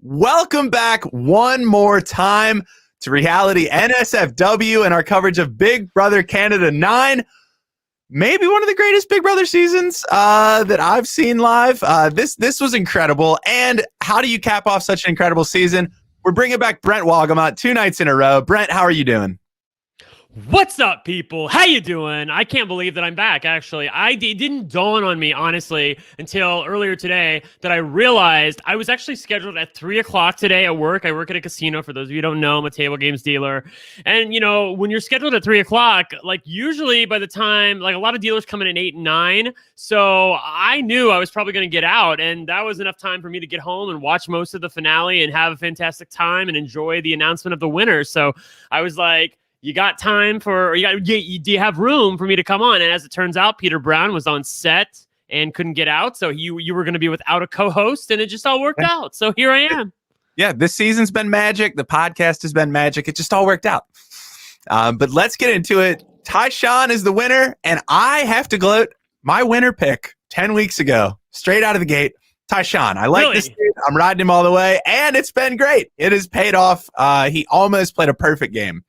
Welcome back one more time to Reality NSFW and our coverage of Big Brother Canada 9. Maybe one of the greatest Big Brother seasons that I've seen live. This was incredible. And how do you cap off such an incredible season? We're bringing back Brent Wolgamott 2 nights in a row. Brent, how are you doing? What's up, people? How you doing? I can't believe that I'm back, actually. It didn't dawn on me, honestly, until earlier today that I realized I was actually scheduled at 3 o'clock today at work. I work at a casino, for those of you who don't know. I'm a table games dealer. And, you know, when you're scheduled at 3 o'clock, like, usually by the time, like, a lot of dealers come in at 8 and 9. So I knew I was probably going to get out, and that was enough time for me to get home and watch most of the finale and have a fantastic time and enjoy the announcement of the winner. So I was like, you got time for, do you have room for me to come on? And as it turns out, Peter Brown was on set and couldn't get out. So you were going to be without a co-host, and it just all worked out. So here I am. Yeah, this season's been magic. The podcast has been magic. It just all worked out. But let's get into it. Tychon is the winner, and I have to gloat. My winner pick 10 weeks ago, straight out of the gate, Tychon. I like this dude. I'm riding him all the way, and it's been great. It has paid off. He almost played a perfect game.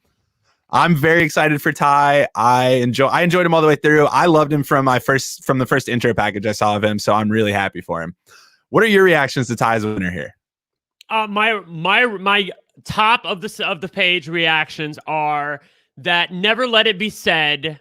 I'm very excited for Ty. I enjoyed him all the way through. I loved him from the first intro package I saw of him, so I'm really happy for him. What are your reactions to Ty as winner here? My top of the page reactions are that never let it be said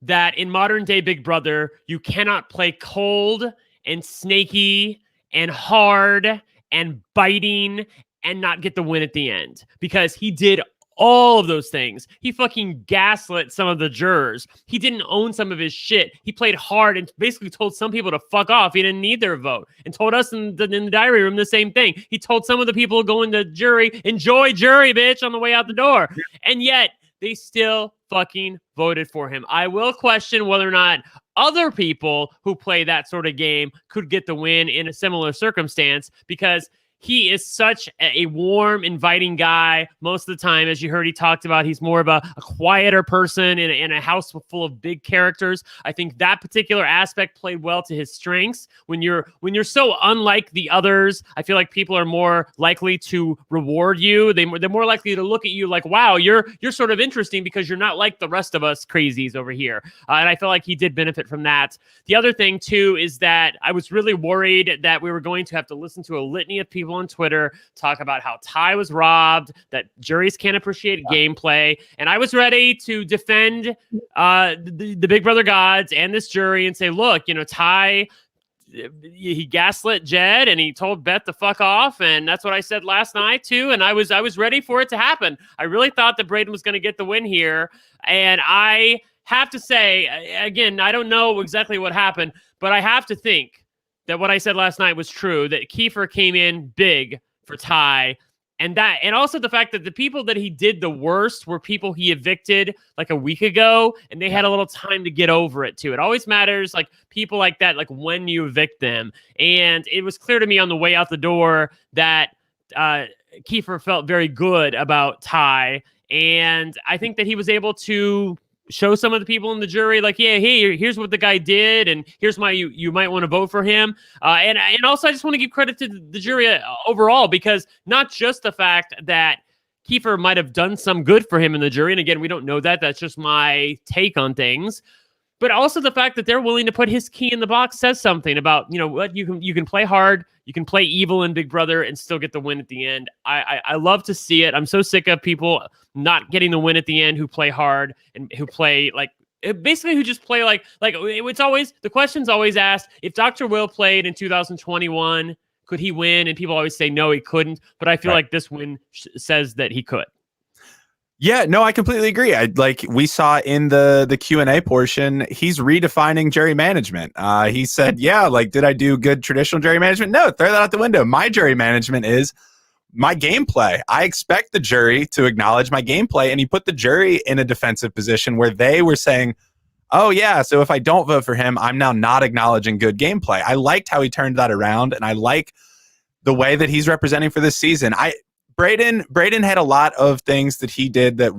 that in modern day Big Brother you cannot play cold and snaky and hard and biting and not get the win at the end, because he did all of those things. He fucking gaslit some of the jurors. He didn't own some of his shit. He played hard and basically told some people to fuck off. He didn't need their vote, and told us in the diary room the same thing. He told some of the people going to jury, enjoy jury, bitch, on the way out the door. And yet they still fucking voted for him. I will question whether or not other people who play that sort of game could get the win in a similar circumstance, because he is such a warm, inviting guy most of the time. As you heard, he talked about he's more of a quieter person in a house full of big characters. I think that particular aspect played well to his strengths. When you're so unlike the others, I feel like people are more likely to reward you. They're more likely to look at you like, wow, you're sort of interesting because you're not like the rest of us crazies over here. And I feel like he did benefit from that. The other thing, too, is that I was really worried that we were going to have to listen to a litany of people on Twitter talk about how Ty was robbed, that juries can't appreciate gameplay, and I was ready to defend the Big Brother gods and this jury and say, look, you know, Ty, he gaslit Jed and he told Beth to fuck off, and that's what I said last night too, and I was ready for it to happen. I really thought that Brayden was going to get the win here, and I have to say, again, I don't know exactly what happened, but I have to think that what I said last night was true, that Kiefer came in big for Ty, and also the fact that the people that he did the worst were people he evicted like a week ago, and they had a little time to get over it too. It always matters, like people like that, like when you evict them. And it was clear to me on the way out the door that Kiefer felt very good about Ty, and I think that he was able to show some of the people in the jury, like, yeah, hey, here's what the guy did, and here's why you might want to vote for him. And also, I just want to give credit to the jury overall, because not just the fact that Kiefer might have done some good for him in the jury, and again, we don't know that. That's just my take on things. But also the fact that they're willing to put his key in the box says something about, you know what, you can play hard, you can play evil in Big Brother and still get the win at the end. I love to see it. I'm so sick of people not getting the win at the end who play hard and who play like, basically who just play like it's always, the question's always asked, if Dr. Will played in 2021, could he win? And people always say, no, he couldn't. But I feel like this win says that he could. Yeah, no, I completely agree. Like we saw in the Q&A portion, he's redefining jury management. He said, yeah, like, did I do good traditional jury management? No, throw that out the window. My jury management is my gameplay. I expect the jury to acknowledge my gameplay. And he put the jury in a defensive position where they were saying, oh, yeah, so if I don't vote for him, I'm now not acknowledging good gameplay. I liked how he turned that around, and I like the way that he's representing for this season. Brayden had a lot of things that he did that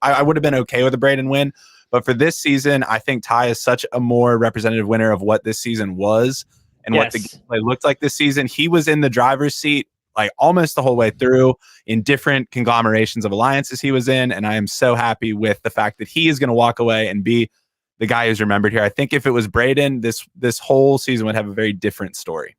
I would have been okay with a Brayden win. But for this season, I think Ty is such a more representative winner of what this season was and what the gameplay looked like this season. He was in the driver's seat like almost the whole way through in different conglomerations of alliances he was in. And I am so happy with the fact that he is going to walk away and be the guy who's remembered here. I think if it was Brayden, this whole season would have a very different story.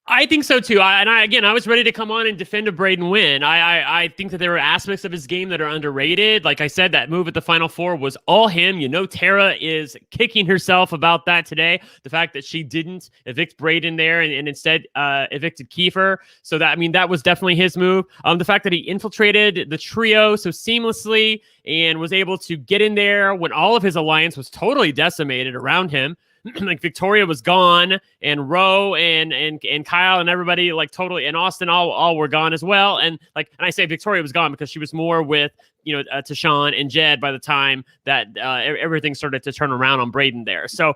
I think so too. I was ready to come on and defend a Brayden win. I think that there are aspects of his game that are underrated. Like I said, that move at the Final Four was all him. Tara is kicking herself about that today. The fact that she didn't evict Brayden there and instead evicted Kiefer. So that was definitely his move. The fact that he infiltrated the trio so seamlessly and was able to get in there when all of his alliance was totally decimated around him. Like Victoria was gone, and Ro and Kyle and everybody totally, and Austin all were gone as well. And I say Victoria was gone because she was more with Tychon and Jed by the time that everything started to turn around on Brayden there. So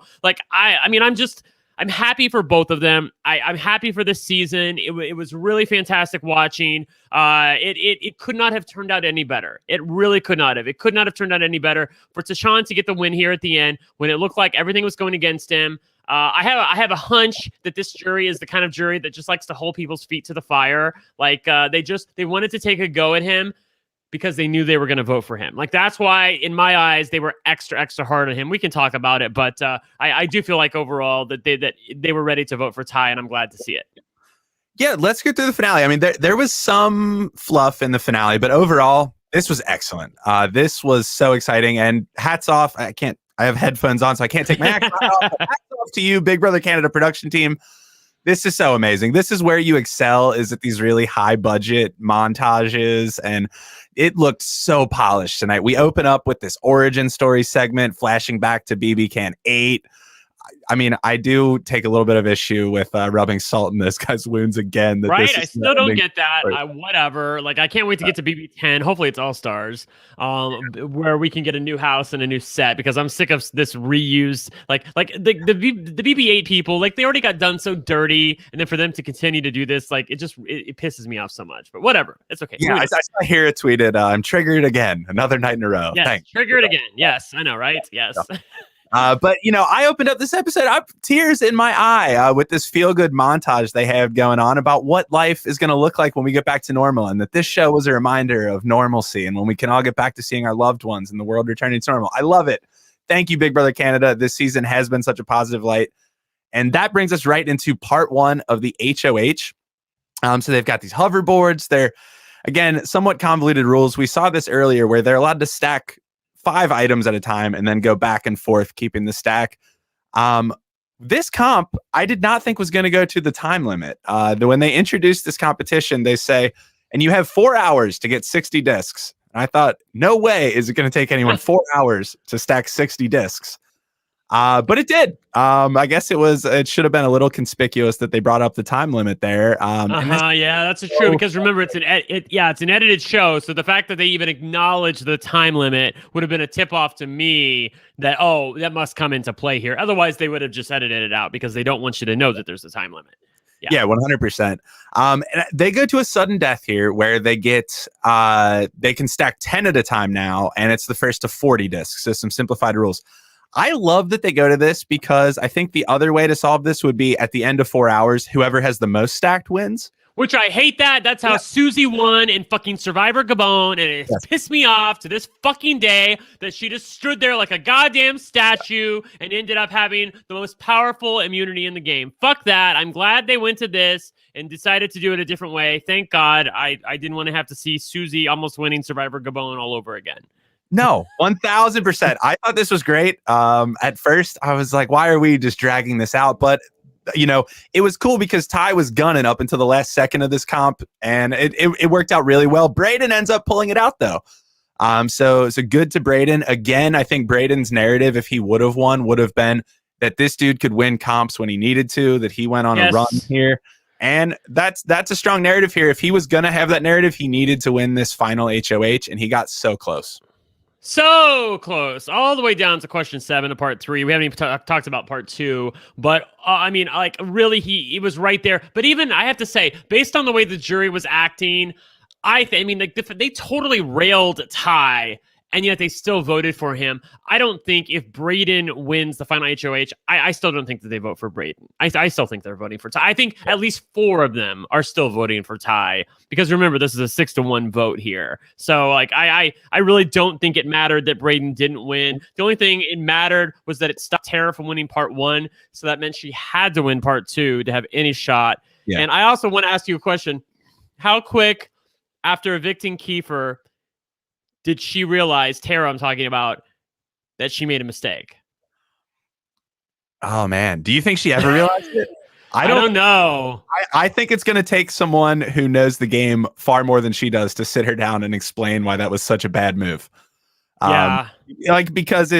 I'm happy for both of them. I'm happy for this season. It was really fantastic watching. It could not have turned out any better. It really could not have. It could not have turned out any better for Tychon to get the win here at the end when it looked like everything was going against him. I have a hunch that this jury is the kind of jury that just likes to hold people's feet to the fire. They wanted to take a go at him because they knew they were going to vote for him. That's why, in my eyes, they were extra hard on him. We can talk about it, but I do feel like overall that they were ready to vote for Ty, and I'm glad to see it. Yeah, let's get through the finale. I mean, there was some fluff in the finale, but overall, this was excellent. This was so exciting, and hats off. I have headphones on, so I can't take my hat off. Hats off to you, Big Brother Canada production team. This is so amazing. This is where you excel, is at these really high budget montages, and it looked so polished tonight. We open up with this origin story segment, flashing back to BBCAN9. I mean, I do take a little bit of issue with rubbing salt in this guy's wounds again. Right? I still don't get that. Whatever. I can't wait to get to BB10. Hopefully it's All Stars, where we can get a new house and a new set, because I'm sick of this reused. The BB8 people, they already got done so dirty, and then for them to continue to do this, it pisses me off so much. But whatever, it's okay. Yeah, I saw here tweeted, "I'm triggered again, another night in a row." Yes, thanks. Triggered again. Yes, I know, right? Yes. But I opened up this episode, tears in my eye with this feel-good montage they have going on about what life is going to look like when we get back to normal, and that this show was a reminder of normalcy and when we can all get back to seeing our loved ones and the world returning to normal. I love it. Thank you, Big Brother Canada. This season has been such a positive light. And that brings us right into part one of the HOH. So they've got these hoverboards. They're, again, somewhat convoluted rules. We saw this earlier where they're allowed to stack 5 items at a time and then go back and forth, keeping the stack. This comp, I did not think was going to go to the time limit. When they introduced this competition, they say, and you have 4 hours to get 60 discs. And I thought, no way is it going to take anyone 4 hours to stack 60 discs. But it did. I guess it should have been a little conspicuous that they brought up the time limit there. Yeah, that's true, because remember, it's an edited show, so the fact that they even acknowledge the time limit would have been a tip off to me that that must come into play here. Otherwise, they would have just edited it out because they don't want you to know that there's a time limit. Yeah, 100%. And they go to a sudden death here where they get they can stack 10 at a time now, and it's the first to 40 discs. So some simplified rules. I love that they go to this, because I think the other way to solve this would be at the end of 4 hours, whoever has the most stacked wins. Which I hate that. That's how Susie won in fucking Survivor Gabon, and it pissed me off to this fucking day that she just stood there like a goddamn statue and ended up having the most powerful immunity in the game. Fuck that. I'm glad they went to this and decided to do it a different way. Thank God. I didn't want to have to see Susie almost winning Survivor Gabon all over again. No, 1000%. I thought this was great. At first, I was like, why are we just dragging this out? But, it was cool because Ty was gunning up until the last second of this comp, and it worked out really well. Brayden ends up pulling it out, though. So good to Brayden. Again, I think Brayden's narrative, if he would have won, would have been that this dude could win comps when he needed to, that he went on a run here. And that's a strong narrative here. If he was going to have that narrative, he needed to win this final HOH, and he got so close. So close, all the way down to question 7 of part 3. We haven't even talked about part 2, but really, he was right there. But even I have to say, based on the way the jury was acting, they totally railed Ty and yet they still voted for him. I don't think if Brayden wins the final HOH, I still don't think that they vote for Brayden. I still think they're voting for Ty. I think at least 4 of them are still voting for Ty, because remember, this is a 6-1 vote here. So like I really don't think it mattered that Brayden didn't win. The only thing it mattered was that it stopped Tara from winning part 1. So that meant she had to win part 2 to have any shot. Yeah. And I also want to ask you a question. How quick after evicting Kiefer did she realize, Tara I'm talking about, that she made a mistake? Oh, man. Do you think she ever realized it? I don't know. I think it's going to take someone who knows the game far more than she does to sit her down and explain why that was such a bad move. Yeah. Because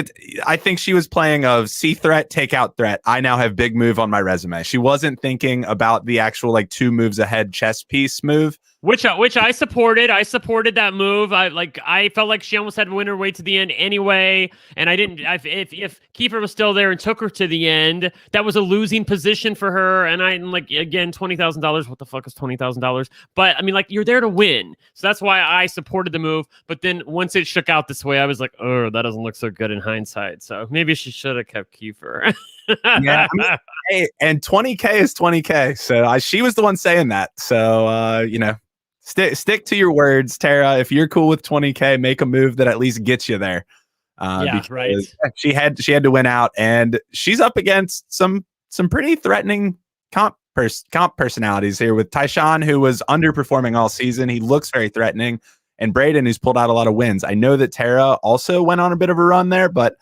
I think she was playing of see threat, take out threat. I now have big move on my resume. She wasn't thinking about the actual 2 moves ahead chess piece move. Which I supported. I supported that move. I felt like she almost had to win her way to the end anyway. And I didn't. If Kiefer was still there and took her to the end, that was a losing position for her. And I'm again, $20,000. What the fuck is $20,000? But I mean, you're there to win. So that's why I supported the move. But then once it shook out this way, I was like, oh, that doesn't look so good in hindsight. So maybe she should have kept Kiefer. Yeah, hey, and 20K is 20K. So she was the one saying that. So stick to your words, Tara. If you're cool with 20K, make a move that at least gets you there. Right. She had to win out, and she's up against some pretty threatening comp personalities here with Tychon, who was underperforming all season. He looks very threatening, and Brayden, who's pulled out a lot of wins. I know that Tara also went on a bit of a run there, but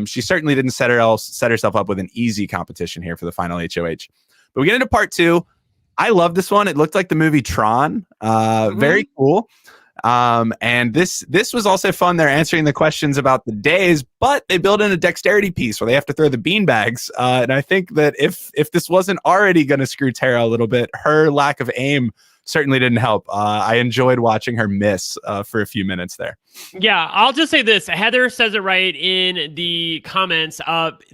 she certainly didn't set herself up with an easy competition here for the final HOH. But we get into part 2. I love this one. It looked like the movie Tron. Very cool. And this was also fun. They're answering the questions about the days, but they build in a dexterity piece where they have to throw the beanbags. And I think that if this wasn't already going to screw Tara a little bit, her lack of aim certainly didn't help. I enjoyed watching her miss for a few minutes there. Yeah, I'll just say this. Heather says it right in the comments.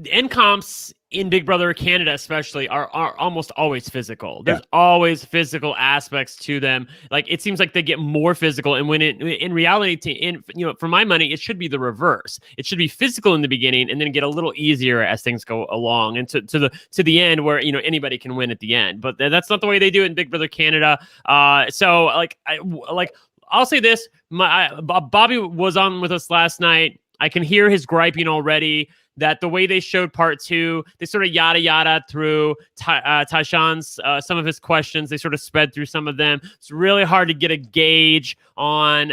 End comps in Big Brother Canada especially are almost always physical. There's always physical aspects to them. It seems like they get more physical, and when in reality, for my money, it should be the reverse. It should be physical in the beginning and then get a little easier as things go along, and to the end where anybody can win at the end. But that's not the way they do it in Big Brother Canada. I'll say this: Bobby was on with us last night. I can hear his griping already that the way they showed part 2, they sort of yada through Tychon's some of his questions. They sort of sped through some of them. It's really hard to get a gauge on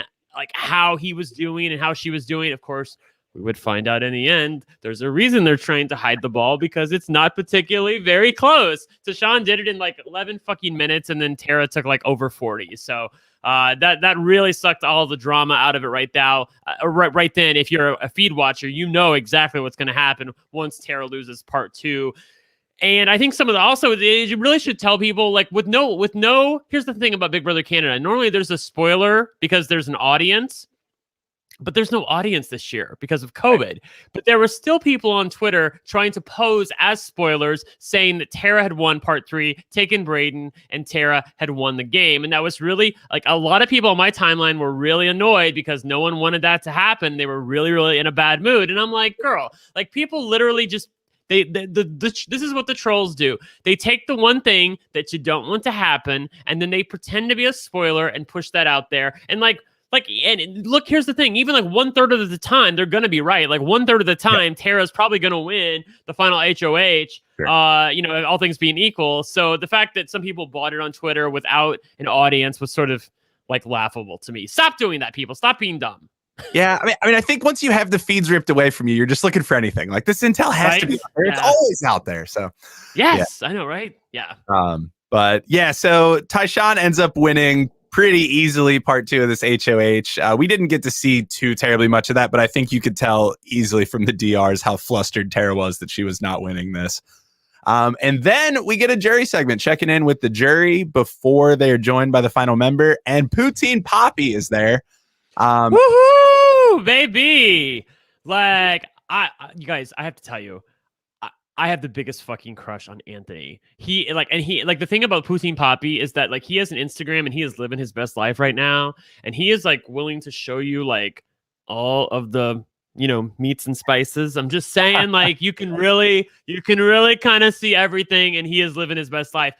how he was doing and how she was doing. Of course, we would find out in the end. There's a reason they're trying to hide the ball, because it's not particularly very close. Tychon did it in 11 fucking minutes, and then Tara took over 40. So that really sucked all the drama out of it right now. Right then, if you're a feed watcher, you know exactly what's going to happen once Tara loses part 2. And I think some of the also you really should tell people with no. Here's the thing about Big Brother Canada. Normally there's a spoiler because there's an audience. But there's no audience this year because of COVID. But there were still people on Twitter trying to pose as spoilers, saying that Tara had won part 3, taken Brayden, and Tara had won the game. And that was really a lot of people on my timeline were really annoyed because no one wanted that to happen. They were really, really in a bad mood. And I'm like, girl, people literally just this is what the trolls do. They take the one thing that you don't want to happen, and then they pretend to be a spoiler and push that out there. And and look, here's the thing. Even 1/3 of the time, they're going to be right. 1/3 of the time, Tara's probably going to win the final HOH, sure. All things being equal. So the fact that some people bought it on Twitter without an audience was sort of laughable to me. Stop doing that, people. Stop being dumb. Yeah, I mean, I think once you have the feeds ripped away from you, you're just looking for anything. This intel has to be out there. Yeah. It's always out there. So yes, I know, right? Yeah. But yeah, so Tychon ends up winning pretty easily part 2 of this HOH. We didn't get to see too terribly much of that, but I think you could tell easily from the DRs how flustered Tara was that she was not winning this. And then we get a jury segment checking in with the jury before they are joined by the final member, and Poutine Poppy is there. Woohoo, baby! You guys, I have to tell you, I have the biggest fucking crush on Anthony. He the thing about Poutine Poppy is that he has an Instagram and he is living his best life right now, and he is willing to show you all of the meats and spices. I'm just saying, like, you can really kind of see everything, and he is living his best life.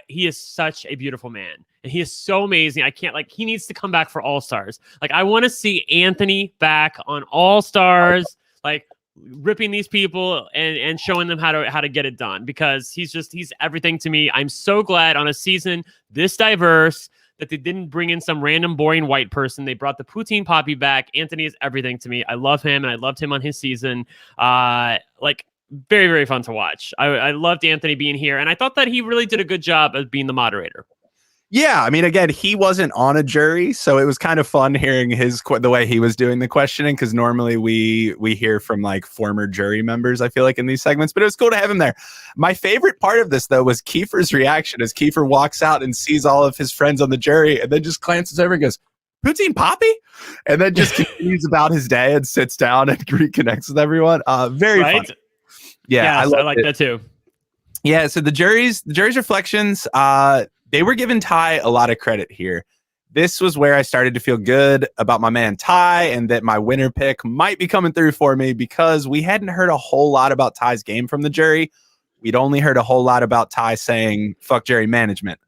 He is such a beautiful man, and he is so amazing. I can't, like, he needs to come back for All Stars. Like, I want to see Anthony back on All Stars, like ripping these people and showing them how to get it done, because he's everything to me. I'm so glad on a season this diverse that they didn't bring in some random boring white person. They brought the poutine poppy back. Anthony is everything to me. I love him, and I loved him on his season. Like, very, very fun to watch. I loved Anthony being here, and I thought that he really did a good job of being the moderator. Yeah, I mean, again, he wasn't on a jury, so it was kind of fun hearing the way he was doing the questioning, because normally we hear from like former jury members, I feel like, in these segments, but it was cool to have him there. My favorite part of this, though, was Kiefer's reaction as Kiefer walks out and sees all of his friends on the jury, and then just glances over and goes, "Poutine Poppy?" And then just continues about his day and sits down and reconnects with everyone. Very fun. Yeah, yes, I like that too. Yeah, so the jury's reflections, they were giving Ty a lot of credit here. This was where I started to feel good about my man Ty, and that my winner pick might be coming through for me, because we hadn't heard a whole lot about Ty's game from the jury. We'd only heard a whole lot about Ty saying "fuck jury management."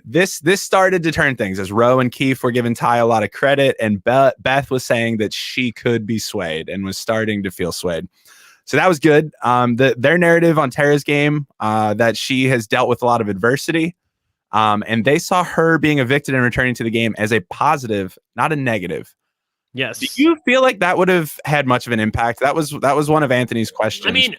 This started to turn things as Ro and Keith were giving Ty a lot of credit, and Beth was saying that she could be swayed and was starting to feel swayed. So that was good. Their narrative on Tara's game, that she has dealt with a lot of adversity. And they saw her being evicted and returning to the game as a positive, not a negative. Yes. Do you feel like that would have had much of an impact? That was one of Anthony's questions. I mean,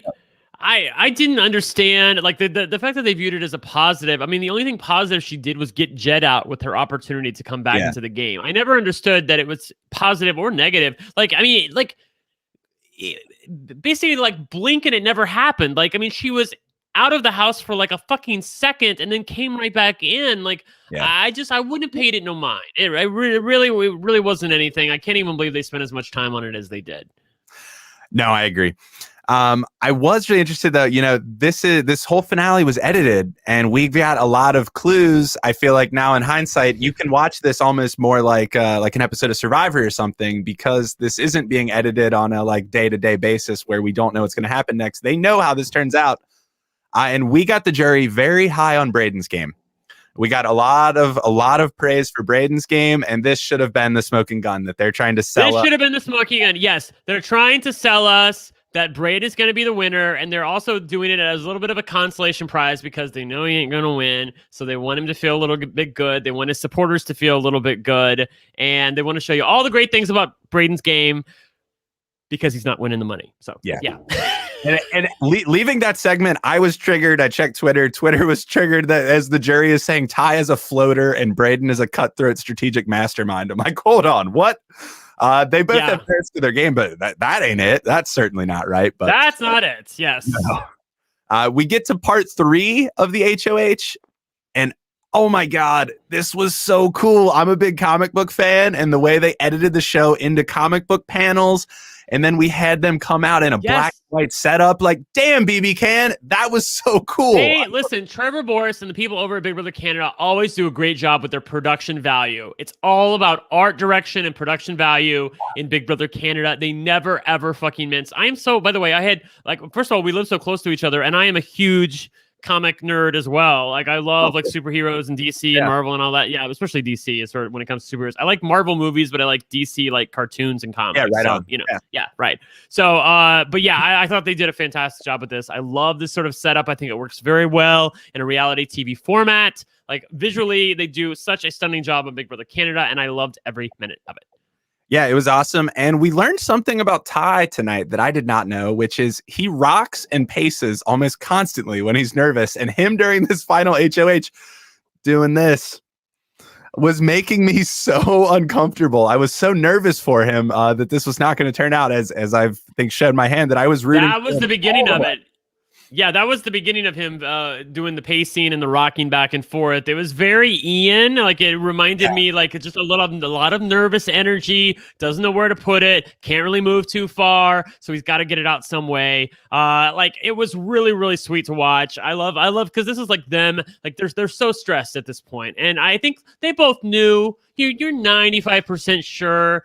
I didn't understand, like, the fact that they viewed it as a positive. I mean, the only thing positive she did was get Jed out with her opportunity to come back into the game. I never understood that it was positive or negative. Like, I mean, like, basically, like, blink and it never happened. Like, I mean, she was out of the house for like a fucking second and then came right back in. Like, I wouldn't have paid it no mind. It really wasn't anything. I can't even believe they spent as much time on it as they did. No, I agree. I was really interested, though. This whole finale was edited, and we got a lot of clues. I feel like now, in hindsight, you can watch this almost more like an episode of Survivor or something, because this isn't being edited on a like day-to-day basis where we don't know what's going to happen next. They know how this turns out. And we got the jury very high on Brayden's game. We got a lot of praise for Brayden's game, and this should have been the smoking gun that they're trying to sell. This should have been the smoking gun. Yes, they're trying to sell us that Brayden is going to be the winner, and they're also doing it as a little bit of a consolation prize because they know he ain't going to win, so they want him to feel a little bit good. They want his supporters to feel a little bit good, and they want to show you all the great things about Brayden's game because he's not winning the money. So, yeah. And leaving that segment, I was triggered. I checked Twitter. Twitter was triggered that as the jury is saying Ty is a floater and Brayden is a cutthroat strategic mastermind. I'm like, hold on, what? They both have parts to their game, but that ain't it. That's certainly not right. But that's not it. Yes. No. We get to part 3 of the HOH, and oh my God, this was so cool. I'm a big comic book fan, and the way they edited the show into comic book panels, and then we had them come out in a black and white setup. Like, damn, BBCAN, that was so cool. Hey, listen, Trevor Boris and the people over at Big Brother Canada always do a great job with their production value. It's all about art direction and production value in Big Brother Canada. They never, ever fucking mince. By the way, I had, like, first of all, we live so close to each other, and I am a huge comic nerd as well. Like, I love like superheroes and DC and Marvel and all that. Yeah, especially DC is sort of when it comes to superheroes. I like Marvel movies, but I like DC like cartoons and comics. Yeah, right on. Right. So, but yeah, I thought they did a fantastic job with this. I love this sort of setup. I think it works very well in a reality TV format. Like, visually, they do such a stunning job of Big Brother Canada, and I loved every minute of it. Yeah, it was awesome. And we learned something about Ty tonight that I did not know, which is he rocks and paces almost constantly when he's nervous. And him during this final HOH doing this was making me so uncomfortable. I was so nervous for him that this was not going to turn out as I think showed my hand that I was rooting. That was the beginning of it. Yeah, that was the beginning of him doing the pacing and the rocking back and forth. It was very Ian. Like, it reminded me, like, just a lot of nervous energy. Doesn't know where to put it. Can't really move too far, so he's got to get it out some way. Like, it was really, really sweet to watch. I love because this is like them. Like, they're so stressed at this point, and I think they both knew. You're 95% sure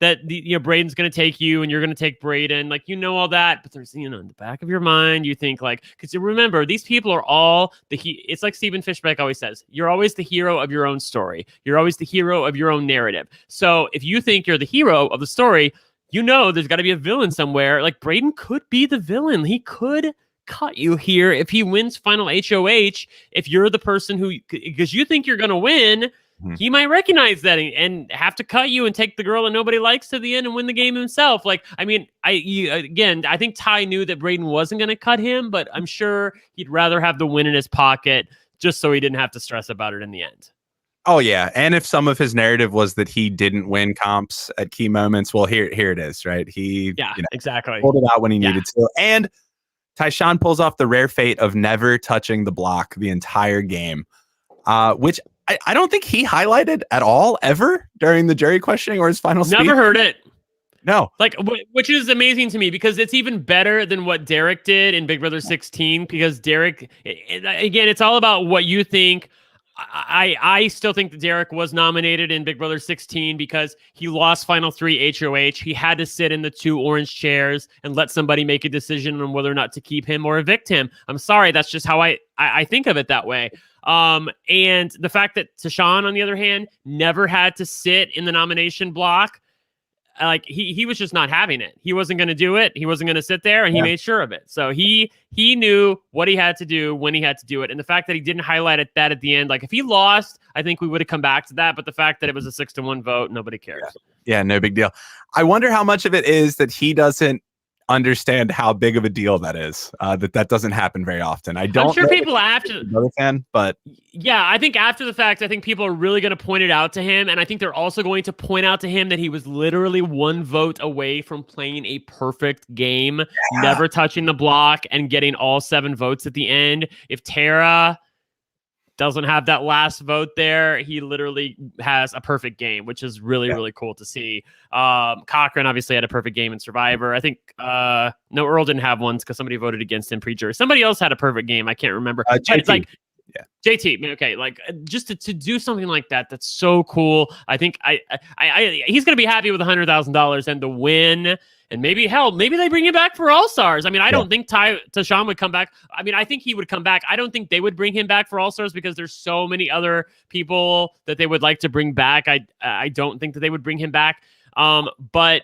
that Brayden's going to take you and you're going to take Brayden. Like, all that, but there's, in the back of your mind, you think like, because you remember, these people are all it's like Stephen Fishbeck always says, you're always the hero of your own story. You're always the hero of your own narrative. So if you think you're the hero of the story, there's got to be a villain somewhere. Like, Brayden could be the villain. He could cut you here if he wins final HOH. If you're the person who, because you think you're going to win, he might recognize that and have to cut you and take the girl that nobody likes to the end and win the game himself. Like, I mean, I think Ty knew that Brayden wasn't going to cut him, but I'm sure he'd rather have the win in his pocket just so he didn't have to stress about it in the end. Oh, yeah. And if some of his narrative was that he didn't win comps at key moments, well, here it is, right? He exactly pulled it out when he needed to. And Tychon pulls off the rare fate of never touching the block the entire game, which I don't think he highlighted at all ever during the jury questioning or his final speech. Never heard it. No. Like, which is amazing to me because it's even better than what Derek did in Big Brother 16 because Derek, again, it's all about what you think. I still think that Derek was nominated in Big Brother 16 because he lost final 3 HOH. He had to sit in the 2 orange chairs and let somebody make a decision on whether or not to keep him or evict him. I'm sorry. That's just how I think of it that way. And the fact that Tychon, on the other hand, never had to sit in the nomination block, like he was just not having it. He wasn't going to do it. He wasn't going to sit there, and he made sure of it. So he knew what he had to do when he had to do it. And the fact that he didn't highlight that at the end, like if he lost, I think we would have come back to that. But the fact that it was a 6-1 vote, nobody cares. Yeah, no big deal. I wonder how much of it is that he doesn't understand how big of a deal that is. That doesn't happen very often. I'm sure people after another fan, but yeah, I think after the fact, I think people are really going to point it out to him, and I think they're also going to point out to him that he was literally 1 vote away from playing a perfect game, never touching the block, and getting all 7 votes at the end. If Tara doesn't have that last vote there, he literally has a perfect game, which is really cool to see. Cochran obviously had a perfect game in Survivor. I think no, Earl didn't have one because somebody voted against him pre-jury. Somebody else had a perfect game. I can't remember. It's like JT, okay, like just to do something like that, that's so cool. I think he's gonna be happy with $100,000 and the win. And maybe they bring him back for All-Stars. I mean, I don't think Tychon would come back. I mean, I think he would come back. I don't think they would bring him back for All-Stars because there's so many other people that they would like to bring back. I don't think that they would bring him back. But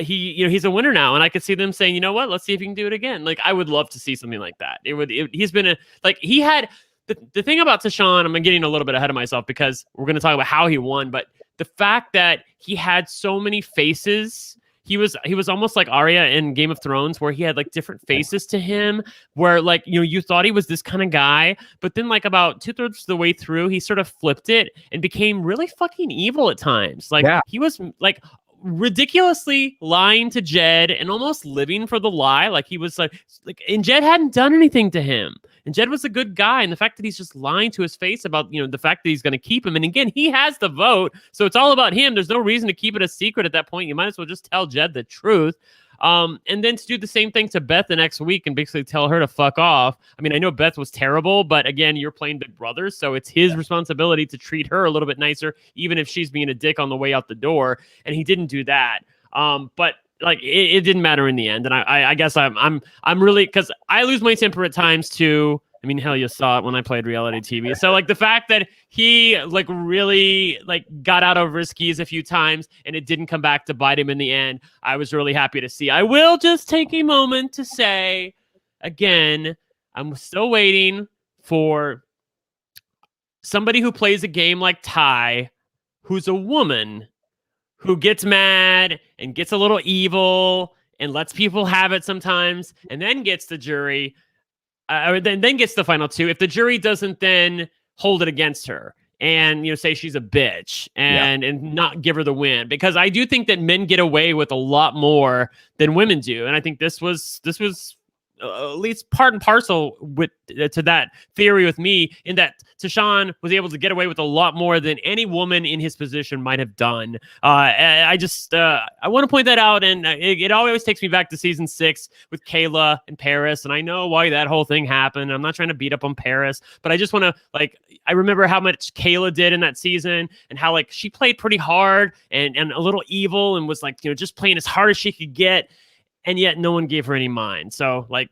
he's a winner now, and I could see them saying, you know what, let's see if he can do it again. Like, I would love to see something like that. He's been he had the thing about Tychon. I'm getting a little bit ahead of myself because we're going to talk about how he won, but the fact that he had so many faces. He was almost like Arya in Game of Thrones, where he had like different faces to him, where like, you thought he was this kind of guy, but then like about 2/3 of the way through, he sort of flipped it and became really fucking evil at times. Like he was like ridiculously lying to Jed and almost living for the lie. Like he was like, and Jed hadn't done anything to him. And Jed was a good guy. And the fact that he's just lying to his face about, the fact that he's going to keep him. And again, he has the vote. So it's all about him. There's no reason to keep it a secret at that point. You might as well just tell Jed the truth. And then to do the same thing to Beth the next week and basically tell her to fuck off. I mean, I know Beth was terrible, but again, you're playing Big Brother, so it's his responsibility to treat her a little bit nicer, even if she's being a dick on the way out the door. And he didn't do that. But like, it didn't matter in the end. And I guess I'm really, because I lose my temper at times too. I mean, hell, you saw it when I played reality TV. So like the fact that he like really like got out over his skis a few times and it didn't come back to bite him in the end, I was really happy to see. I will just take a moment to say again, I'm still waiting for somebody who plays a game like Ty, who's a woman, who gets mad and gets a little evil and lets people have it sometimes and then gets the jury. Or then gets the final 2. If the jury doesn't then hold it against her and say she's a bitch and not give her the win, because I do think that men get away with a lot more than women do, and I think this was at least part and parcel with to that theory with me, in that Tychon was able to get away with a lot more than any woman in his position might have done. I want to point that out, and it always takes me back to season 6 with Kayla and Paris, and I know why that whole thing happened. I'm not trying to beat up on Paris, but I just want to, like, I remember how much Kayla did in that season, and how, like, she played pretty hard and a little evil, and was, like, just playing as hard as she could get, and yet no one gave her any mind. So, like,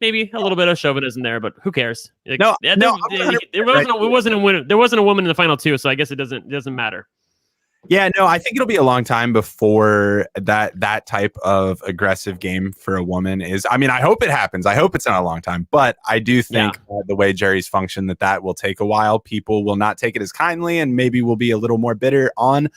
maybe a little bit of chauvinism there, but who cares? Like, there wasn't a woman in the final 2, so I guess it doesn't matter. Yeah, no, I think it'll be a long time before that type of aggressive game for a woman is. I mean, I hope it happens. I hope it's not a long time, but I do think the way Jerry's function, that will take a while. People will not take it as kindly, and maybe will be a little more bitter on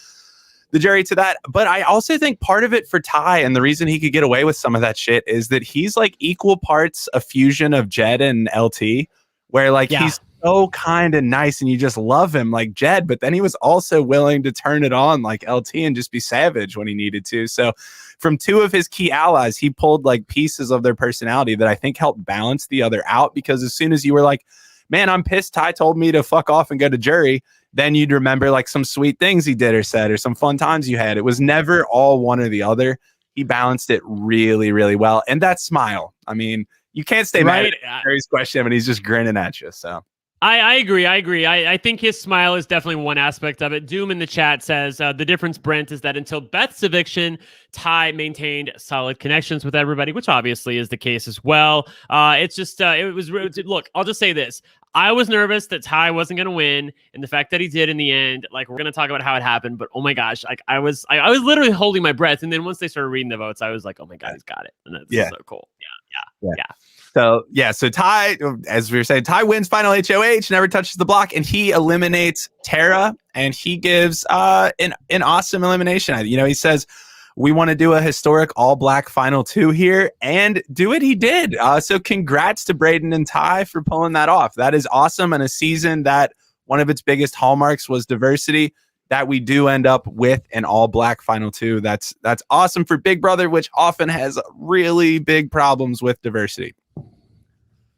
the Jerry to that. But I also think part of it for Ty, and the reason he could get away with some of that shit, is that he's like equal parts a fusion of Jed and LT, where like he's so kind and nice and you just love him like Jed, but then he was also willing to turn it on like LT and just be savage when he needed to. So from 2 of his key allies, he pulled like pieces of their personality that I think helped balance the other out, because as soon as you were like, man, I'm pissed Ty told me to fuck off and go to Jury, then you'd remember like some sweet things he did or said, or some fun times you had. It was never all one or the other. He balanced it really, really well. And that smile, I mean, you can't stay mad at Jerry's question when he's just grinning at you. So I agree. I think his smile is definitely one aspect of it. Doom in the chat says the difference, Brent, is that until Beth's eviction, Ty maintained solid connections with everybody, which obviously is the case as well. It's just look, I'll just say this. I was nervous that Ty wasn't going to win, and the fact that he did in the end, like, we're going to talk about how it happened, but oh my gosh, like I was literally holding my breath, and then once they started reading the votes, I was like, oh my god, he's got it. And that's so cool. Yeah. So Ty, as we were saying, Ty wins final HOH, never touches the block, and he eliminates Tara, and he gives an awesome elimination. He says, we want to do a historic all-black final 2 here, and do it. He did. So congrats to Brayden and Ty for pulling that off. That is awesome. And a season that one of its biggest hallmarks was diversity, that we do end up with an all-black final 2. That's awesome for Big Brother, which often has really big problems with diversity.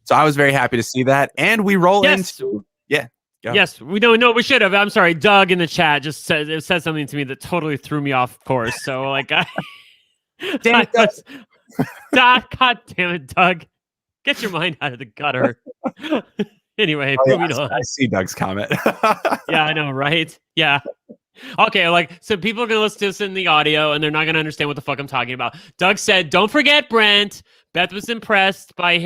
So I was very happy to see that. And we roll into... Yeah. Go. Yes, we don't know. We should have. I'm sorry. Doug in the chat just said something to me that totally threw me off course. So like, damn it, Doug. God damn it, Doug. Get your mind out of the gutter. Anyway, moving on. I see Doug's comment. Yeah, I know, right? Yeah. Okay, like, so people are going to listen to this in the audio and they're not going to understand what the fuck I'm talking about. Doug said, don't forget Brent. Beth was impressed by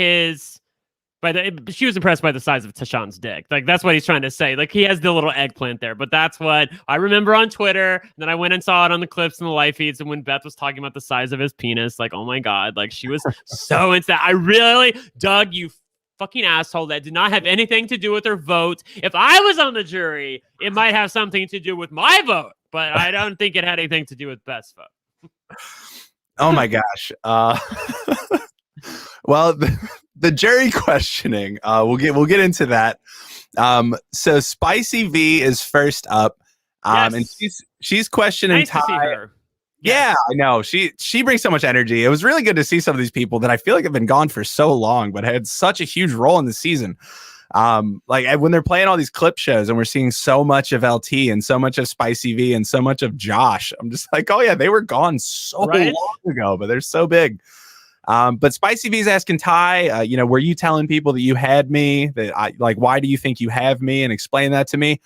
she was impressed by the size of Tychon's dick. Like, that's what he's trying to say. Like, he has the little eggplant there, but that's what I remember on Twitter. And then I went and saw it on the clips and the live feeds. And when Beth was talking about the size of his penis, like, oh my God, like, she was so into that. Doug, you fucking asshole, that did not have anything to do with her vote. If I was on the jury, it might have something to do with my vote, but I don't think it had anything to do with Beth's vote. Oh my gosh. Well, the jury questioning, we'll get into that. So Spicy V is first up, and she's questioning Ty. To see her. Yeah, I know. She brings so much energy. It was really good to see some of these people that I feel like have been gone for so long, but had such a huge role in the season. Like when they're playing all these clip shows and we're seeing so much of LT and so much of Spicy V and so much of Josh, I'm just like, oh yeah, they were gone so long ago, but they're so big. But Spicy V is asking Ty, were you telling people that you had me? Why do you think you have me? And explain that to me.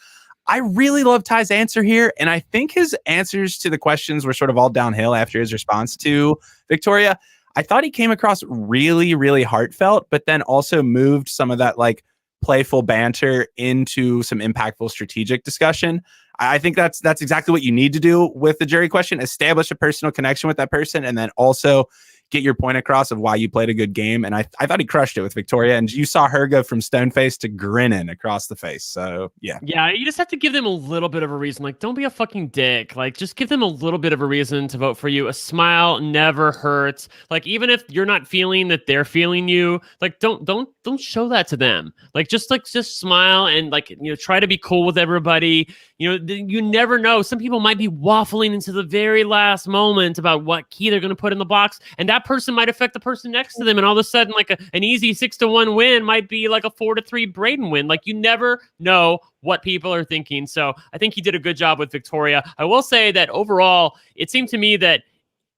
I really love Ty's answer here. And I think his answers to the questions were sort of all downhill after his response to Victoria. I thought he came across really, really heartfelt, but then also moved some of that like playful banter into some impactful strategic discussion. I think that's exactly what you need to do with the jury question. Establish a personal connection with that person, and then also get your point across of why you played a good game. And I thought he crushed it with Victoria. And you saw her go from stone face to grinning across the face. So, yeah. Yeah, you just have to give them a little bit of a reason. Like, don't be a fucking dick. Like, just give them a little bit of a reason to vote for you. A smile never hurts. Like, even if you're not feeling that they're feeling you, like, don't don't show that to them. Just smile and try to be cool with everybody. You never know. Some people might be waffling into the very last moment about what key they're going to put in the box, and that person might affect the person next to them, and all of a sudden an easy 6-1 win might be like a 4-3 Brayden win. You never know what people are thinking. So I think he did a good job with Victoria. I will say that overall, it seemed to me that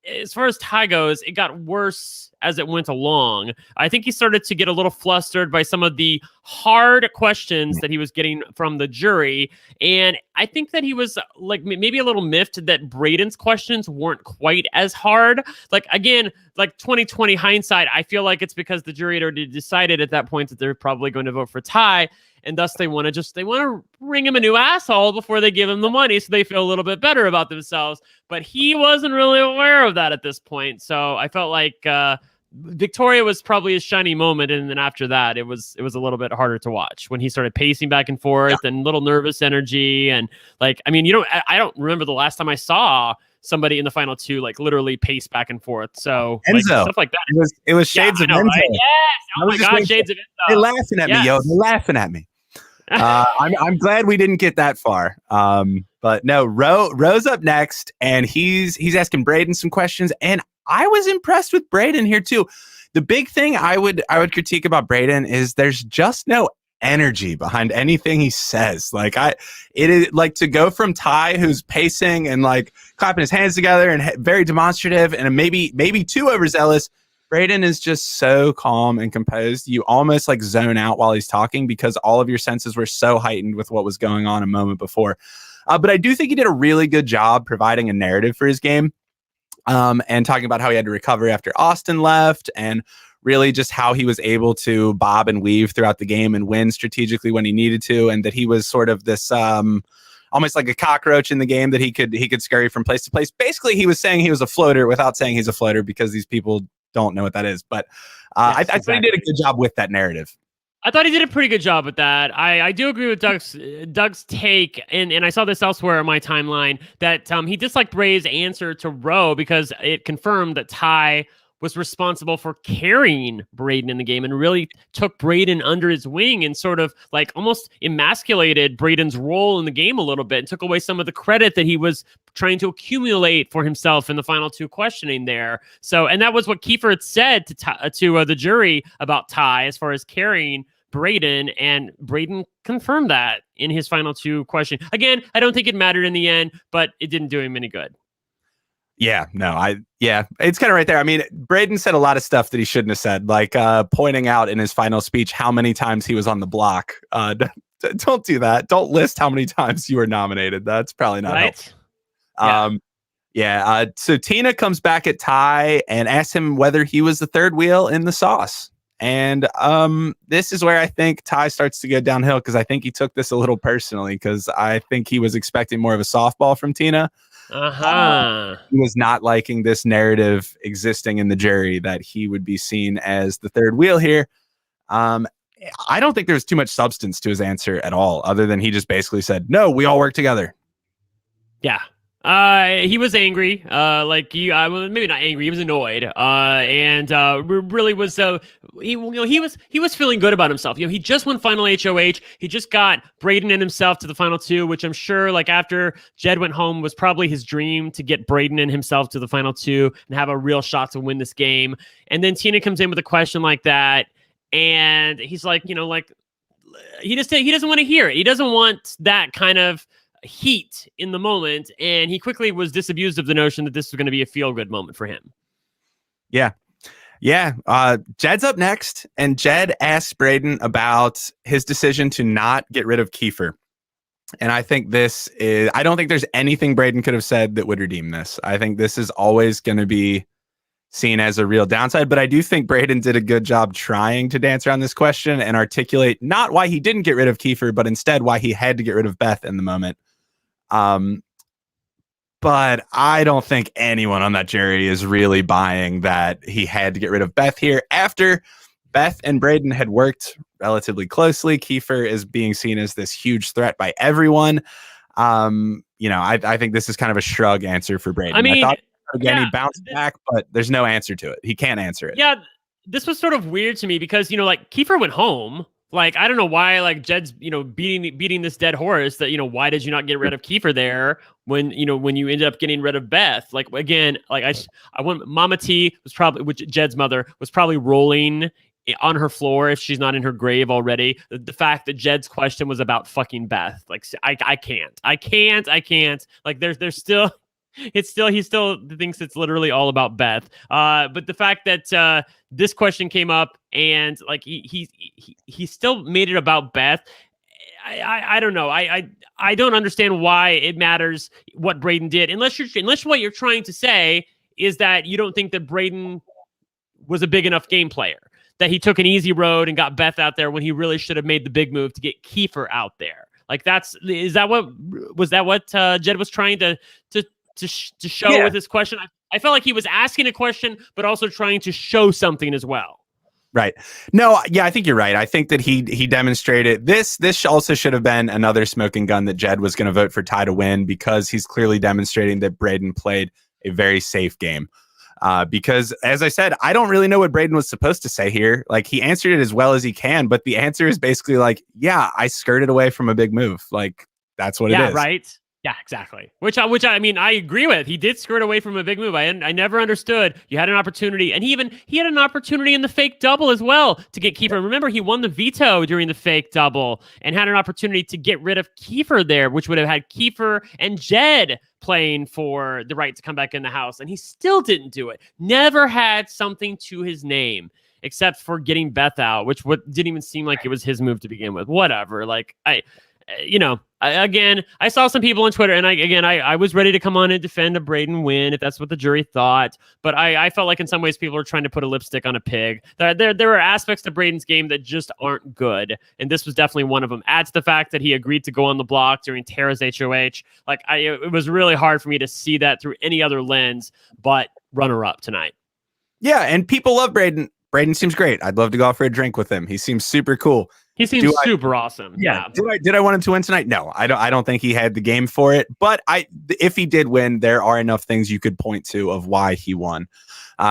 as far as Ty goes, it got worse as it went along. I think he started to get a little flustered by some of the hard questions that he was getting from the jury. And I think that he was maybe a little miffed that Brayden's questions weren't quite as hard. Again, 2020 hindsight, I feel like it's because the jury had already decided at that point that they're probably going to vote for Ty. And thus they want to ring him a new asshole before they give him the money so they feel a little bit better about themselves. But he wasn't really aware of that at this point. So I felt like Victoria was probably his shiny moment. And then after that, it was a little bit harder to watch when he started pacing back and forth and little nervous energy. And I don't remember the last time I saw somebody in the final two literally pace back and forth. So Enzo. Stuff like that. It was shades of Enzo. Right? Yes. Oh my God, shades of Enzo. They're laughing at me, yo. They're laughing at me. I'm glad we didn't get that far. But no, Ro's up next, and he's asking Brayden some questions, and I was impressed with Brayden here too. The big thing I would critique about Brayden is there's just no energy behind anything he says. It is to go from Ty, who's pacing and clapping his hands together and very demonstrative and maybe too overzealous. Brayden is just so calm and composed. You almost zone out while he's talking because all of your senses were so heightened with what was going on a moment before. But I do think he did a really good job providing a narrative for his game and talking about how he had to recover after Austin left and really just how he was able to bob and weave throughout the game and win strategically when he needed to, and that he was sort of this almost like a cockroach in the game that he could scurry from place to place. Basically, he was saying he was a floater without saying he's a floater because these people don't know what that is. But I thought he did a good job with that narrative. I thought he did a pretty good job with that. I do agree with Doug's take, and I saw this elsewhere in my timeline, that he disliked Bray's answer to Ro because it confirmed that Ty was responsible for carrying Brayden in the game and really took Brayden under his wing and sort of almost emasculated Brayden's role in the game a little bit and took away some of the credit that he was trying to accumulate for himself in the final two questioning there. So, and that was what Kiefer had said to the jury about Ty as far as carrying Brayden, and Brayden confirmed that in his final two question. Again, I don't think it mattered in the end, but it didn't do him any good. Yeah, no, it's kind of right there. I mean, Brayden said a lot of stuff that he shouldn't have said, pointing out in his final speech how many times he was on the block. Don't do that. Don't list how many times you were nominated. That's probably not helpful. So Tina comes back at Ty and asks him whether he was the third wheel in the sauce. And this is where I think Ty starts to go downhill, because I think he took this a little personally, because I think he was expecting more of a softball from Tina. He was not liking this narrative existing in the jury that he would be seen as the third wheel here. I don't think there's too much substance to his answer at all, other than he just basically said, no, we all work together. Yeah. He was angry, maybe not angry. He was annoyed, and really was. He was feeling good about himself. He just won final HOH. He just got Brayden and himself to the final two, which I'm sure, after Jed went home, was probably his dream to get Brayden and himself to the final two and have a real shot to win this game. And then Tina comes in with a question like that, and he's he doesn't want to hear it. He doesn't want that kind of heat in the moment, and he quickly was disabused of the notion that this was going to be a feel-good moment for him. Yeah. Jed's up next, and Jed asks Brayden about his decision to not get rid of Kiefer. And I think I don't think there's anything Brayden could have said that would redeem this. I think this is always going to be seen as a real downside, but I do think Brayden did a good job trying to dance around this question and articulate not why he didn't get rid of Kiefer, but instead why he had to get rid of Beth in the moment. But I don't think anyone on that jury is really buying that he had to get rid of Beth here. After Beth and Brayden had worked relatively closely, Kiefer is being seen as this huge threat by everyone. I think this is kind of a shrug answer for Brayden. I thought, again, he bounced back, but there's no answer to it. He can't answer it. Yeah, this was sort of weird to me because, like Kiefer went home. Like, I don't know why, like Jed's, beating this dead horse that, why did you not get rid of Kiefer there when you ended up getting rid of Beth? Like, again, like I want Mama T was probably, which Jed's mother was probably rolling on her floor if she's not in her grave already. The fact that Jed's question was about fucking Beth. Like, I can't. Like, there's still, he still thinks it's literally all about Beth. But the fact that this question came up and like he still made it about Beth. I don't know. I don't understand why it matters what Brayden did, unless what you're trying to say is that you don't think that Brayden was a big enough game player, that he took an easy road and got Beth out there when he really should have made the big move to get Kiefer out there. Like, was that what Jed was trying to show with this question? I felt like he was asking a question, but also trying to show something as well. Right. No, yeah, I think you're right. I think that he demonstrated this also should have been another smoking gun that Jed was going to vote for Ty to win, because he's clearly demonstrating that Brayden played a very safe game. Because as I said, I don't really know what Brayden was supposed to say here. Like, he answered it as well as he can, but the answer is basically like, yeah, I skirted away from a big move. Like, that's what it is. Right. Yeah, exactly. Which I mean, I agree with. He did skirt away from a big move. I never understood. You had an opportunity, and he had an opportunity in the fake double as well to get Kiefer. Remember, he won the veto during the fake double and had an opportunity to get rid of Kiefer there, which would have had Kiefer and Jed playing for the right to come back in the house, and he still didn't do it. Never had something to his name except for getting Beth out, which didn't even seem like it was his move to begin with. Whatever. Like, I saw some people on Twitter, and I was ready to come on and defend a Brayden win if that's what the jury thought. But I felt like in some ways people are trying to put a lipstick on a pig. There are aspects to Brayden's game that just aren't good, and this was definitely one of them. Add to the fact that he agreed to go on the block during Tara's HOH. Like, it was really hard for me to see that through any other lens but runner-up tonight. Yeah, and people love Brayden. Brayden seems great. I'd love to go out for a drink with him. He seems super cool. He seems super awesome. Yeah. Did I want him to win tonight? No, I don't think he had the game for it. But if he did win, there are enough things you could point to of why he won.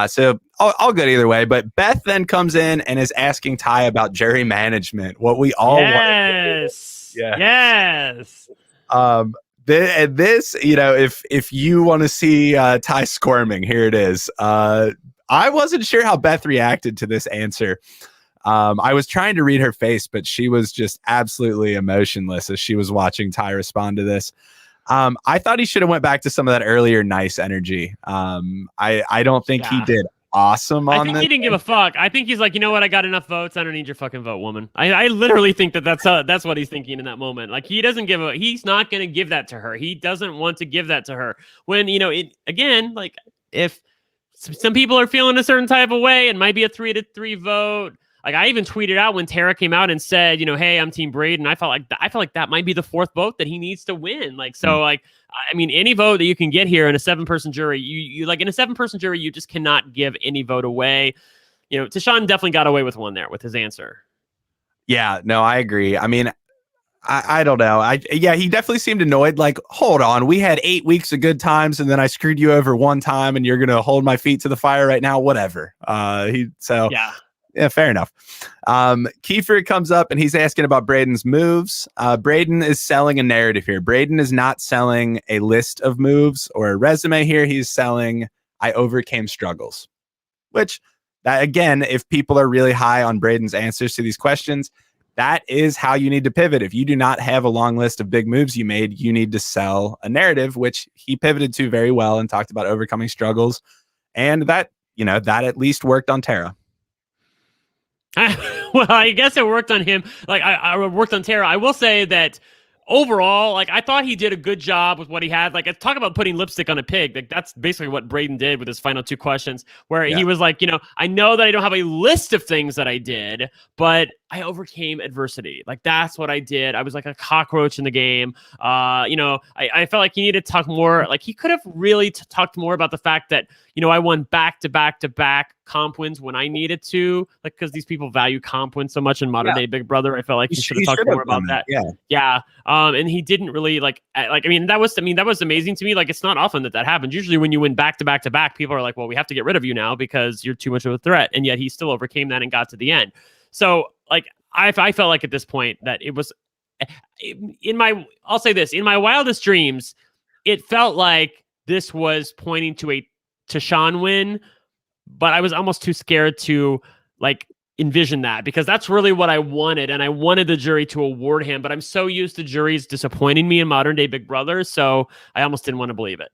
So I'll go either way. But Beth then comes in and is asking Ty about jury management. What we all want. Yes. This, if you want to see Ty squirming, here it is. I wasn't sure how Beth reacted to this answer. I was trying to read her face, but she was just absolutely emotionless as she was watching Ty respond to this. I thought he should have went back to some of that earlier nice energy. I don't think he did awesome on this. I think he didn't give a fuck. I think he's like, you know what? I got enough votes. I don't need your fucking vote, woman. I literally think that's what he's thinking in that moment. Like, he's not going to give that to her. He doesn't want to give that to her. When, like, if some people are feeling a certain type of way, and might be a 3-3 vote. Like, I even tweeted out when Tara came out and said, hey, I'm Team Brayden. I felt like that might be the fourth vote that he needs to win. Like, so, like, I mean, any vote that you can get here in a 7-person jury, you like in a 7-person jury, you just cannot give any vote away. Tychon definitely got away with one there with his answer. Yeah, no, I agree. I mean, I don't know. He definitely seemed annoyed. Like, hold on, we had 8 weeks of good times, and then I screwed you over one time, and you're gonna hold my feet to the fire right now. Whatever. Yeah, fair enough. Kiefer comes up and he's asking about Brayden's moves. Brayden is selling a narrative here. Brayden is not selling a list of moves or a resume here. He's selling, I overcame struggles. Which, that again, if people are really high on Brayden's answers to these questions, that is how you need to pivot. If you do not have a long list of big moves you made, you need to sell a narrative, which he pivoted to very well and talked about overcoming struggles. And that at least worked on Tara. Well, I guess it worked on him. Like, I worked on Tara. I will say that overall, like, I thought he did a good job with what he had. Like, talk about putting lipstick on a pig. Like, that's basically what Brayden did with his final 2 questions, where he was like, I know that I don't have a list of things that I did, but I overcame adversity. Like, that's what I did. I was like a cockroach in the game. I felt like he needed to talk more. Like, he could have really talked more about the fact that, I won back-to-back comp wins when I needed to, like, because these people value comp wins so much in modern day Big Brother. I felt like he should have talked more about that. Yeah. And he didn't really like, I mean, that was amazing to me. Like, it's not often that happens. Usually when you win back to back to back, people are like, well, we have to get rid of you now because you're too much of a threat. And yet he still overcame that and got to the end. So like, I felt like at this point that it was I'll say this, in my wildest dreams, it felt like this was pointing to a Tychon win, but I was almost too scared to like envision that, because that's really what I wanted, and I wanted the jury to award him, but I'm so used to juries disappointing me in modern day Big Brother, so I almost didn't want to believe it.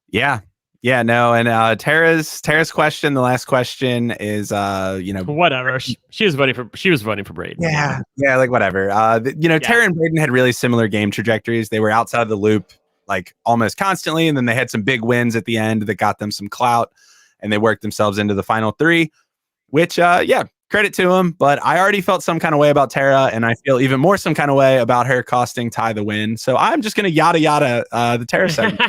Yeah, no, and Tara's question, the last question is, whatever. She was voting for Brayden. Yeah, like whatever. Tara and Brayden had really similar game trajectories. They were outside of the loop like almost constantly, and then they had some big wins at the end that got them some clout, and they worked themselves into the final three. Which, credit to them. But I already felt some kind of way about Tara, and I feel even more some kind of way about her costing Ty the win. So I'm just going to yada the Tara segment.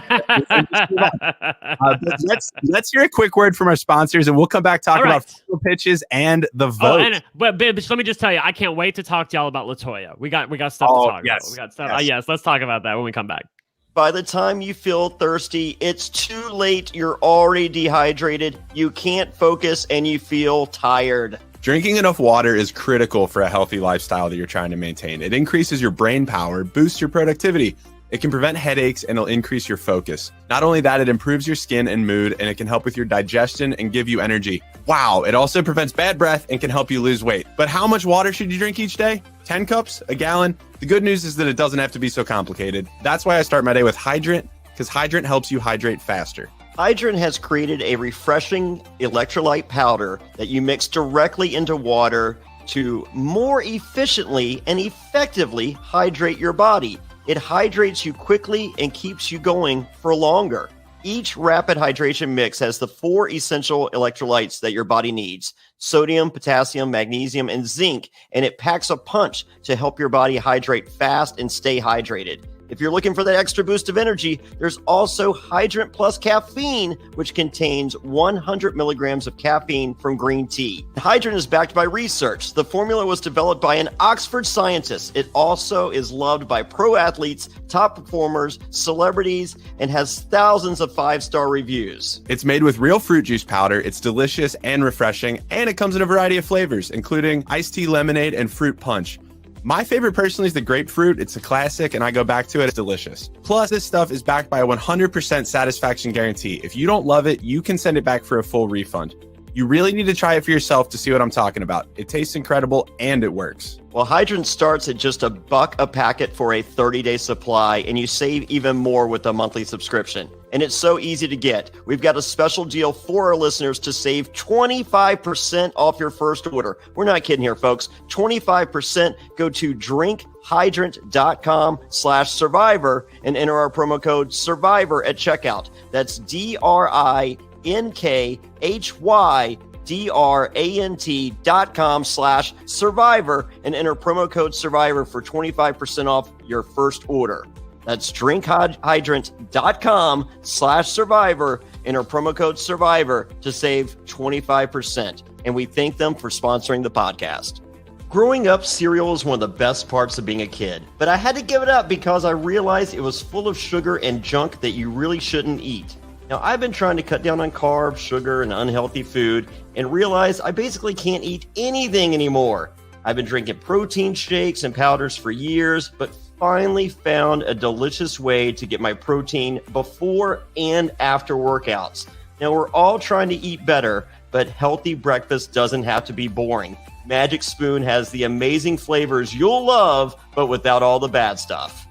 Let's hear a quick word from our sponsors, and we'll come back talk about pitches and the vote. But let me just tell you, I can't wait to talk to y'all about LaToya. We got stuff to talk about. We got stuff. Yes, let's talk about that when we come back. By the time you feel thirsty, it's too late. You're already dehydrated. You can't focus and you feel tired. Drinking enough water is critical for a healthy lifestyle that you're trying to maintain. It increases your brain power, boosts your productivity. It can prevent headaches, and it'll increase your focus. Not only that, it improves your skin and mood, and it can help with your digestion and give you energy. Wow, it also prevents bad breath and can help you lose weight. But how much water should you drink each day? 10 cups? A gallon? The good news is that it doesn't have to be so complicated. That's why I start my day with Hydrant, because Hydrant helps you hydrate faster. Hydrant has created a refreshing electrolyte powder that you mix directly into water to more efficiently and effectively hydrate your body. It hydrates you quickly and keeps you going for longer. Each rapid hydration mix has the 4 essential electrolytes that your body needs: sodium, potassium, magnesium, and zinc, and it packs a punch to help your body hydrate fast and stay hydrated. If you're looking for that extra boost of energy, there's also Hydrant Plus Caffeine, which contains 100 milligrams of caffeine from green tea. Hydrant is backed by research. The formula was developed by an Oxford scientist. It also is loved by pro athletes, top performers, celebrities, and has thousands of 5-star reviews. It's made with real fruit juice powder. It's delicious and refreshing, and it comes in a variety of flavors, including iced tea, lemonade, and fruit punch. My favorite personally is the grapefruit. It's a classic, and I go back to it. It's delicious. Plus, this stuff is backed by a 100% satisfaction guarantee. If you don't love it, you can send it back for a full refund. You really need to try it for yourself to see what I'm talking about. It tastes incredible, and it works. Well, Hydrant starts at just $1 a packet for a 30-day supply, and you save even more with a monthly subscription. And it's so easy to get. We've got a special deal for our listeners to save 25% off your first order. We're not kidding here, folks. 25%. Go to drinkhydrant.com/survivor and enter our promo code SURVIVOR at checkout. That's drinkhydrant.com/survivor and enter promo code SURVIVOR for 25% off your first order. That's drinkhydrant.com/survivor. Enter promo code SURVIVOR to save 25%. And we thank them for sponsoring the podcast. Growing up, cereal is one of the best parts of being a kid, but I had to give it up because I realized it was full of sugar and junk that you really shouldn't eat. Now, I've been trying to cut down on carbs, sugar, and unhealthy food, and realized I basically can't eat anything anymore. I've been drinking protein shakes and powders for years, but finally found a delicious way to get my protein before and after workouts. Now, we're all trying to eat better, but healthy breakfast doesn't have to be boring. Magic Spoon has the amazing flavors you'll love, but without all the bad stuff.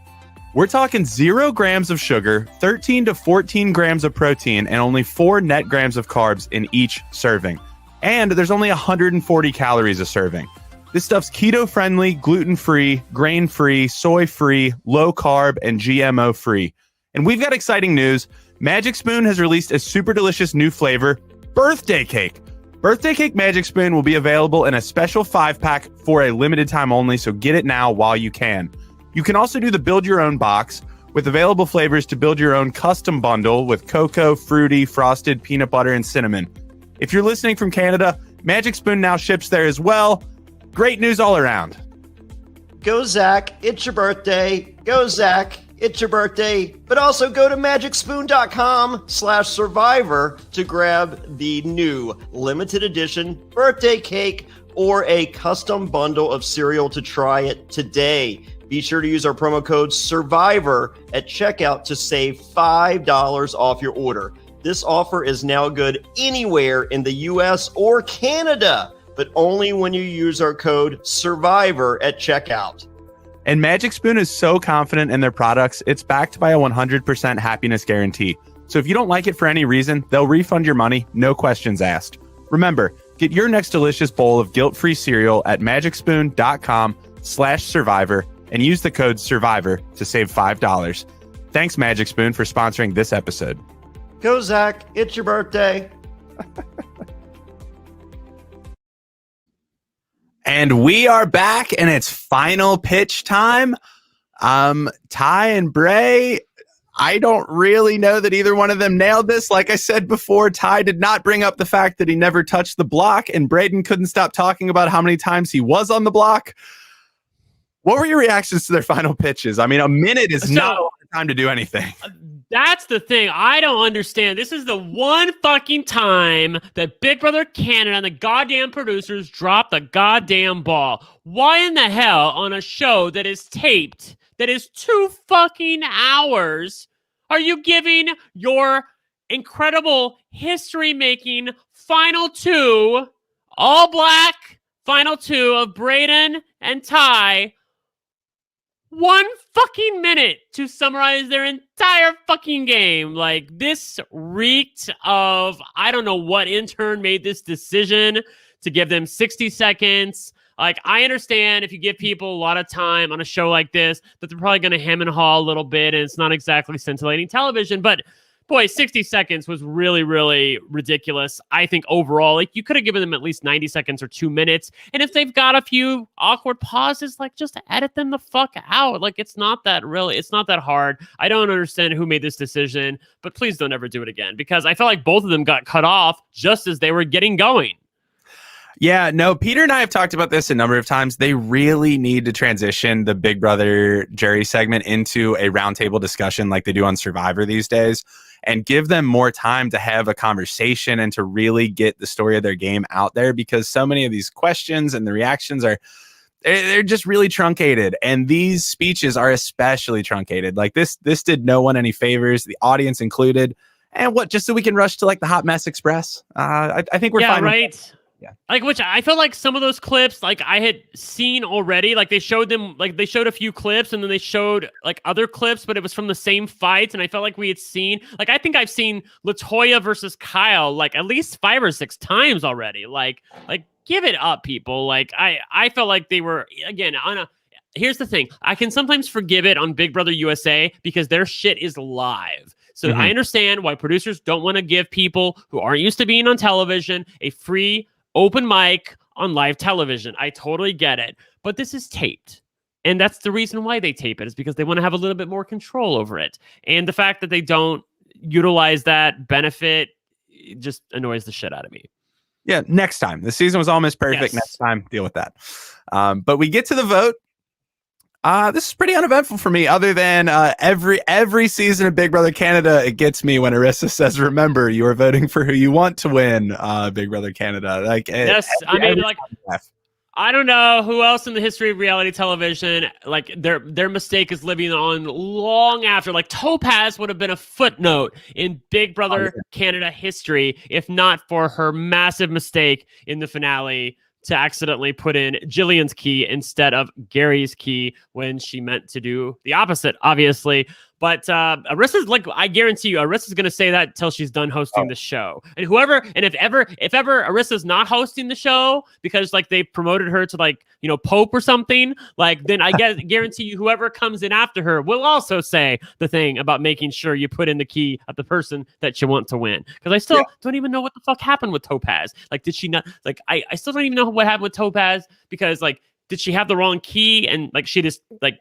We're talking 0 grams of sugar, 13 to 14 grams of protein, and only 4 net grams of carbs in each serving. And there's only 140 calories a serving. This stuff's keto-friendly, gluten-free, grain-free, soy-free, low-carb, and GMO-free. And we've got exciting news. Magic Spoon has released a super delicious new flavor, Birthday Cake. Birthday Cake Magic Spoon will be available in a special 5-pack for a limited time only, so get it now while you can. You can also do the Build Your Own box with available flavors to build your own custom bundle with cocoa, fruity, frosted, peanut butter, and cinnamon. If you're listening from Canada, Magic Spoon now ships there as well. Great news all around. Go Zack, it's your birthday. Go Zack, it's your birthday. But also go to magicspoon.com/survivor to grab the new limited edition birthday cake or a custom bundle of cereal to try it today. Be sure to use our promo code SURVIVOR at checkout to save $5 off your order. This offer is now good anywhere in the US or Canada, but only when you use our code SURVIVOR at checkout. And Magic Spoon is so confident in their products, it's backed by a 100% happiness guarantee. So if you don't like it for any reason, they'll refund your money, no questions asked. Remember, get your next delicious bowl of guilt-free cereal at magicspoon.com/survivor and use the code SURVIVOR to save $5. Thanks, Magic Spoon, for sponsoring this episode. Go, Zack. It's your birthday. And we are back, and it's final pitch time. Ty and Bray, I don't really know that either one of them nailed this. Like I said before, Ty did not bring up the fact that he never touched the block, and Brayden couldn't stop talking about how many times he was on the block. What were your reactions to their final pitches? I mean, a minute is not a lot of time to do anything. That's the thing. I don't understand. This is the one fucking time that Big Brother Canada and the goddamn producers drop the goddamn ball. Why in the hell on a show that is taped, that is 2 fucking hours, are you giving your incredible history-making final 2, all black final 2 of Brayden and Ty 1 fucking minute to summarize their entire fucking game? Like, this reeked of, I don't know what intern made this decision to give them 60 seconds. Like, I understand if you give people a lot of time on a show like this, that they're probably going to hem and haw a little bit, and it's not exactly scintillating television, but boy, 60 seconds was really, really ridiculous. I think overall, like, you could have given them at least 90 seconds or 2 minutes. And if they've got a few awkward pauses, like, just edit them the fuck out. Like, it's not that hard. I don't understand who made this decision, but please don't ever do it again, because I felt like both of them got cut off just as they were getting going. Yeah, no, Peter and I have talked about this a number of times. They really need to transition the Big Brother jury segment into a roundtable discussion like they do on Survivor these days, and give them more time to have a conversation and to really get the story of their game out there, because so many of these questions and the reactions they're just really truncated, and these speeches are especially truncated. Like, this did no one any favors, the audience included. And just so we can rush to like the Hot Mess Express. I think we're fine. Right. Yeah. Like, which I feel like some of those clips, like, I had seen already. Like, they showed a few clips, and then they showed like other clips, but it was from the same fights. And I felt like we had seen, like, I think I've seen LaToya versus Kyle like at least 5 or 6 times already. Like give it up, people. Like, I felt like they were, again, here's the thing. I can sometimes forgive it on Big Brother USA because their shit is live. So I understand why producers don't want to give people who aren't used to being on television a free open mic on live television. I totally get it. But this is taped. And that's the reason why they tape it, is because they want to have a little bit more control over it. And the fact that they don't utilize that benefit just annoys the shit out of me. Yeah, next time. The season was almost perfect. Yes. Next time, deal with that. But we get to the vote. This is pretty uneventful for me, other than every season of Big Brother Canada, it gets me when Arissa says, "Remember, you are voting for who you want to win." Big Brother Canada, like, yes, I don't know who else in the history of reality television, like, their mistake is living on long after. Like, Topaz would have been a footnote in Big Brother Canada history if not for her massive mistake in the finale to accidentally put in Jillian's key instead of Gary's key when she meant to do the opposite, obviously. But Arissa's, like, I guarantee you, Arissa's going to say that till she's done hosting the show. And if ever Arissa's not hosting the show because, like, they promoted her to, like, you know, Pope or something, like, then I guarantee you whoever comes in after her will also say the thing about making sure you put in the key of the person that you want to win. Because I still don't even know what the fuck happened with Topaz. Like, did she not, like, I still don't even know what happened with Topaz, because, like, did she have the wrong key and, like, she just, like,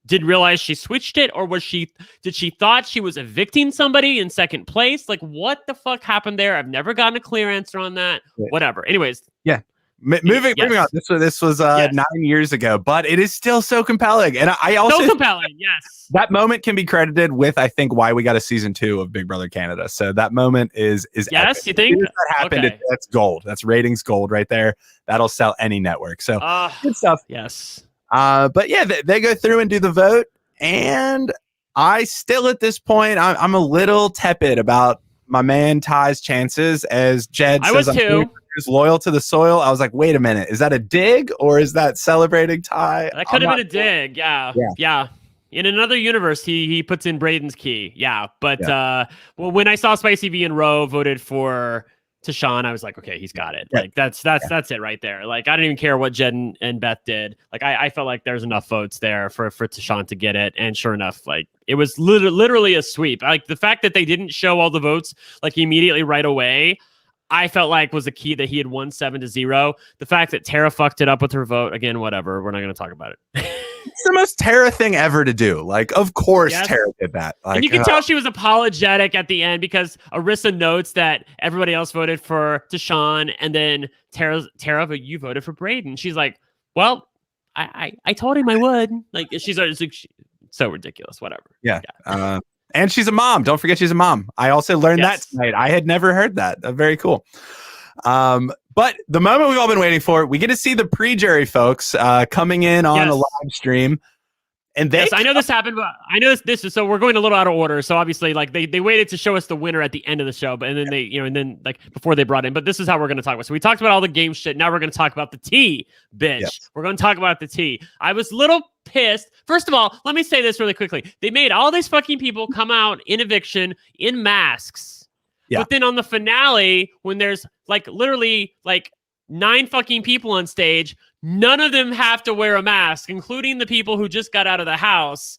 didn't realize she switched it, or did she thought she was evicting somebody in second place? Like, what the fuck happened there? I've never gotten a clear answer on that. Whatever. Anyways. Yeah. Moving on. This was 9 years ago, but it is still so compelling. And I also so compelling. Yes, that moment can be credited with, I think, why we got a season 2 of Big Brother Canada. So that moment is yes. epic. You think that happened? Okay. That's gold. That's ratings gold right there. That'll sell any network. So good stuff. Yes. But yeah, they go through and do the vote, and I still at this point I'm a little tepid about my man Ty's chances. As Jed says, was too. Is loyal to the soil. I was like, wait a minute, is that a dig or is that celebrating Ty? That could have been a dig. Yeah. In another universe, he puts in Brayden's key. Yeah. But well, when I saw Spicy V and Roe voted for Tychon, I was like, okay, he's got it. Yeah. Like that's it right there. Like I didn't even care what Jed and Beth did. Like I felt like there's enough votes there for Tychon to get it. And sure enough, like it was literally a sweep. Like the fact that they didn't show all the votes like immediately right away, I felt like was the key that he had won 7-0. The fact that Tara fucked it up with her vote, again, whatever. We're not going to talk about it. It's the most Tara thing ever to do. Like, of course, Tara did that. Like, and you can tell she was apologetic at the end because Arissa notes that everybody else voted for Tychon, and then Tara, you voted for Brayden. She's like, well, I told him I would. Like, she's so ridiculous. Whatever. Yeah. And she's a mom. Don't forget she's a mom. I also learned that tonight. I had never heard that. Very cool. But the moment we've all been waiting for, we get to see the pre-Jerry folks coming in on a live stream. And I know this happened, but I know this is so we're going a little out of order. So obviously, like they waited to show us the winner at the end of the show, but and then and then like before they brought in. But this is how we're going to talk about. So we talked about all the game shit. Now we're going to talk about the tea, bitch. Yes. We're going to talk about the tea. I was a little pissed. First of all, let me say this really quickly. They made all these fucking people come out in eviction in masks. Yeah. But then on the finale, when there's like literally like 9 fucking people on stage, none of them have to wear a mask, including the people who just got out of the house.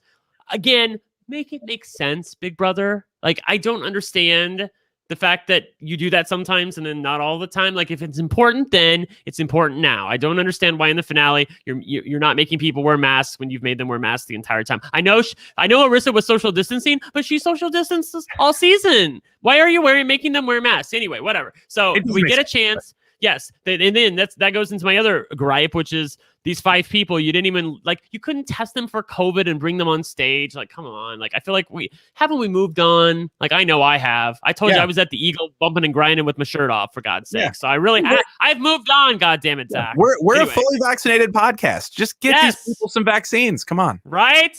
Again, make it make sense, Big Brother. Like, I don't understand the fact that you do that sometimes and then not all the time. Like, if it's important, then it's important now. I don't understand why in the finale you're not making people wear masks when you've made them wear masks the entire time. I know Arissa was social distancing, but she social distances all season. Why are you making them wear masks? Anyway, whatever. So we get a chance. Yes, and then that goes into my other gripe, which is these 5 people you didn't even you couldn't test them for COVID and bring them on stage. Like, come on. Like, I feel like we moved on. Like, I know I have. I told you I was at the Eagle bumping and grinding with my shirt off, for God's sake. Yeah. So I've moved on. God damn it, Zach. We're anyway. A fully vaccinated podcast. Just get these people some vaccines. Come on, right?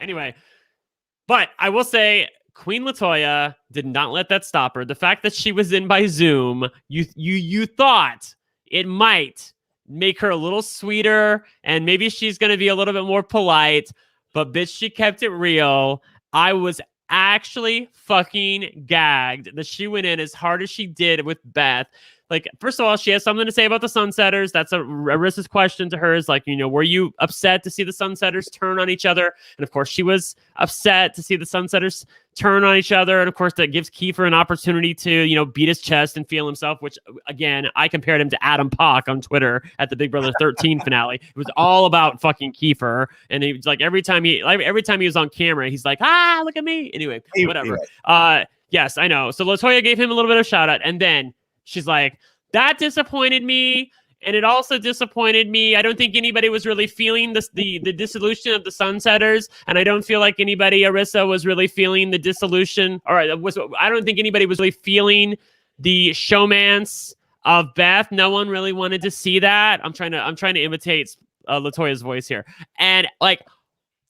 Anyway, but I will say, Queen LaToya did not let that stop her. The fact that she was in by Zoom, you thought it might make her a little sweeter and maybe she's going to be a little bit more polite, but bitch, she kept it real. I was actually fucking gagged that she went in as hard as she did with Beth. Like, first of all, she has something to say about the Sunsetters. That's Arissa's question to her is like, were you upset to see the Sunsetters turn on each other? And of course, she was upset to see the Sunsetters turn on each other. And of course, that gives Kiefer an opportunity to, beat his chest and feel himself, which again, I compared him to Adam Pock on Twitter at the Big Brother 13 finale. It was all about fucking Kiefer. And he was like, every time he was on camera, he's like, look at me. Anyway, whatever. Yes, I know. So LaToya gave him a little bit of shout out. And then she's like, that disappointed me. And it also disappointed me. I don't think anybody was really feeling the dissolution of the Sunsetters. And I don't feel like Arissa was really feeling the dissolution. I don't think anybody was really feeling the showmance of Beth. No one really wanted to see that. I'm trying to imitate LaToya's voice here. And like,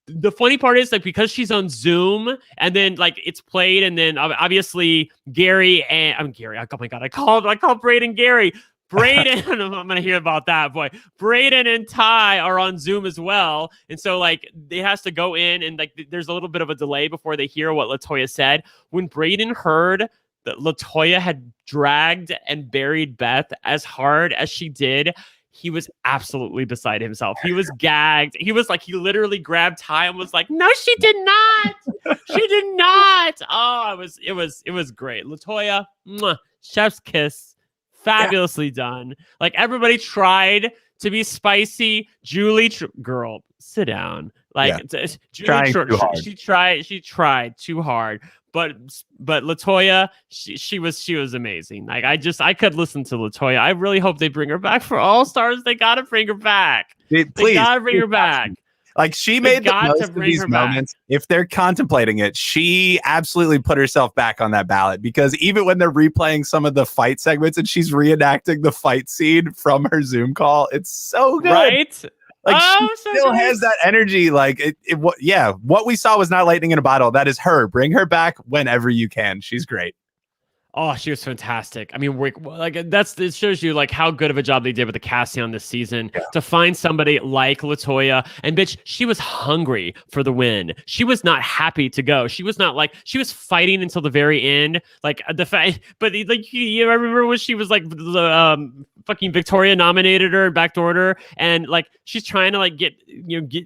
the funny part is because she's on Zoom and then it's played and then obviously Gary and I'm Gary. Oh my God. I called Brayden Gary. Brayden, I'm going to hear about that, boy. Brayden and Ty are on Zoom as well. And so they has to go in and there's a little bit of a delay before they hear what LaToya said. When Brayden heard that LaToya had dragged and buried Beth as hard as she did, he was absolutely beside himself. He was gagged. He was he literally grabbed Ty and was like, no, she did not. She did not. Oh, it was great. LaToya, chef's kiss. Fabulously done. Everybody tried to be spicy. Julie, girl, sit down. Julie, trying too hard. She tried too hard. but Latoya, she was amazing. Like I could listen to Latoya. I really hope they bring her back for All Stars. They gotta bring her back. They gotta bring her back. Like she made the most of these moments. If they're contemplating it, she absolutely put herself back on that ballot, because even when they're replaying some of the fight segments and she's reenacting the fight scene from her Zoom call, it's so good. Right? Like she still has that energy. Like what we saw was not lightning in a bottle. That is her. Bring her back whenever you can. She's great. Oh, she was fantastic. I mean, like it shows you like how good of a job they did with the casting on this season to find somebody like Latoya. And bitch, she was hungry for the win. She was not happy to go. She was not like, she was fighting until the very end. Like the fact, but like I remember when she was like the fucking Victoria nominated her and backdoored her, and like she's trying to like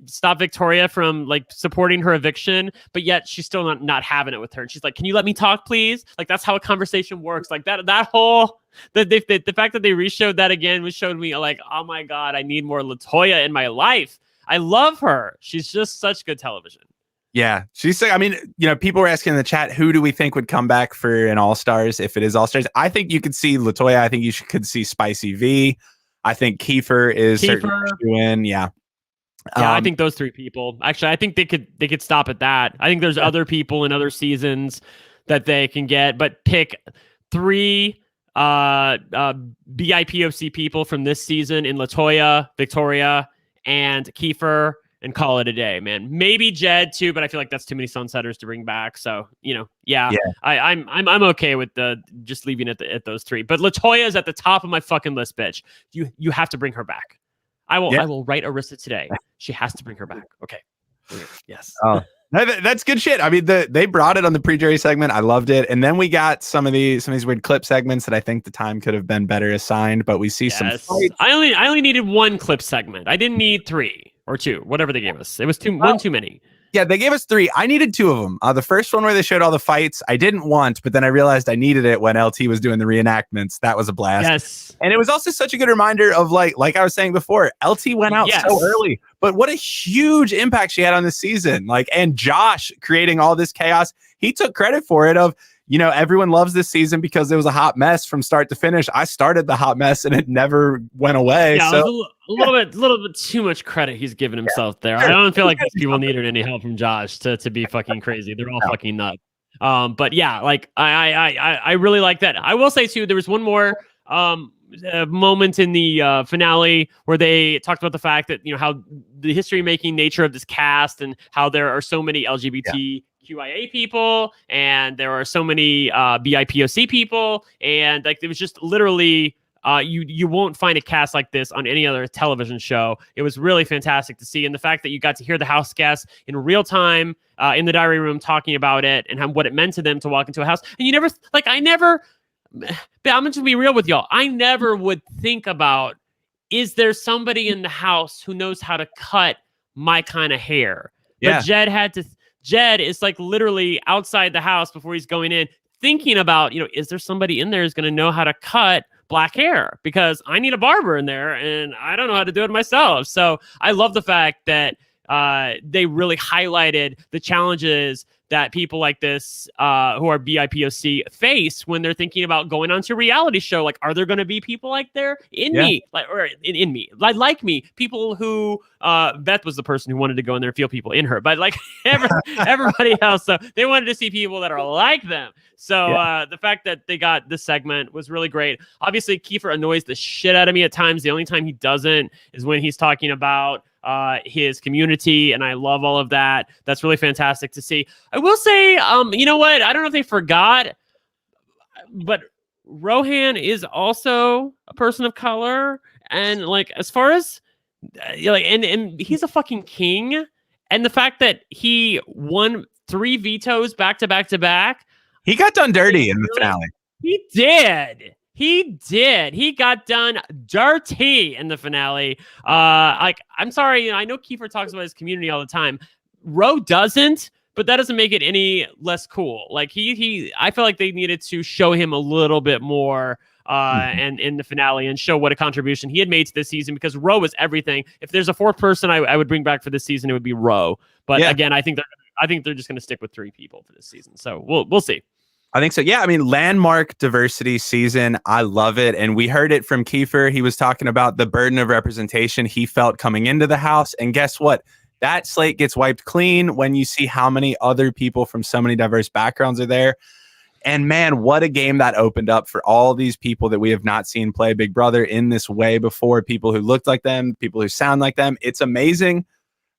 stop Victoria from like supporting her eviction, but yet she's still not having it with her. And she's like, "Can you let me talk, please?" Like that's how a conversation works. Like that whole the fact that they reshowed that again showed me like, oh my god, I need more Latoya in my life. I love her. She's just such good television. Yeah, she's. I mean, people were asking in the chat, who do we think would come back for an All Stars if it is All Stars? I think you could see Latoya. I think could see Spicy V. I think Kiefer is certainly in. Yeah. Yeah, I think those three people. Actually, I think they could stop at that. I think there's other people in other seasons that they can get, but pick 3 BIPOC people from this season in Latoya, Victoria, and Kiefer, and call it a day, man. Maybe Jed too, but I feel like that's too many sunsetters to bring back. So I'm okay with just leaving it at those 3. But Latoya is at the top of my fucking list, bitch. You have to bring her back. I will write Arista today. She has to bring her back. Okay. Yes. Oh. That's good shit. I mean, they brought it on the pre-jury segment. I loved it, and then we got some of these weird clip segments that I think the time could have been better assigned. But we see some fights. I only needed 1 clip segment. I didn't need 3 or 2, whatever they gave us. It was one too many. Yeah, they gave us 3. I needed 2 of them. The first one where they showed all the fights, I didn't want, but then I realized I needed it when LT was doing the reenactments. That was a blast. Yes. And it was also such a good reminder of like I was saying before, LT went out so early, but what a huge impact she had on the season. Like, and Josh creating all this chaos, he took credit for it of, everyone loves this season because it was a hot mess from start to finish. I started the hot mess and it never went away. Yeah, so a little bit too much credit he's given himself there. I don't feel like these people needed any help from Josh to be fucking crazy. They're all fucking nuts. But yeah, like I really like that. I will say too, there was one more moment in the finale where they talked about the fact that how the history making nature of this cast and how there are so many LGBTQIA people and there are so many BIPOC people, and like it was just literally you won't find a cast like this on any other television show. It was really fantastic to see, and the fact that you got to hear the house guests in real time in the diary room talking about it and what it meant to them to walk into a house. And I'm going to be real with y'all. I never would think about, is there somebody in the house who knows how to cut my kind of hair? Yeah. But Jed is like literally outside the house before he's going in, thinking about, is there somebody in there who's going to know how to cut black hair? Because I need a barber in there and I don't know how to do it myself. So I love the fact that they really highlighted the challenges that people like this who are BIPOC face when they're thinking about going onto a reality show. Like, are there going to be people like me, like me, people who Beth was the person who wanted to go in there and feel people in her, but like everybody else, so they wanted to see people that are like them. So the fact that they got this segment was really great. Obviously, Kiefer annoys the shit out of me at times. The only time he doesn't is when he's talking about his community, and I love all of that. That's really fantastic to see. I will say, you know what? I don't know if they forgot, but Rohan is also a person of color, and like as far as and he's a fucking king, and the fact that he won 3 vetoes back to back to back, he got done dirty in the finale. He did. He got done dirty in the finale. I'm sorry. I know Kiefer talks about his community all the time. Ro doesn't, but that doesn't make it any less cool. Like I feel like they needed to show him a little bit more and in the finale and show what a contribution he had made to this season, because Ro was everything. If there's a 4th person I would bring back for this season, it would be Ro. But again, I think I think they're just going to stick with 3 people for this season. So we'll see. I think so. Yeah, I mean, landmark diversity season. I love it. And we heard it from Kiefer. He was talking about the burden of representation he felt coming into the house. And guess what? That slate gets wiped clean when you see how many other people from so many diverse backgrounds are there. And man, what a game that opened up for all these people that we have not seen play Big Brother in this way before. People who looked like them, people who sound like them. It's amazing.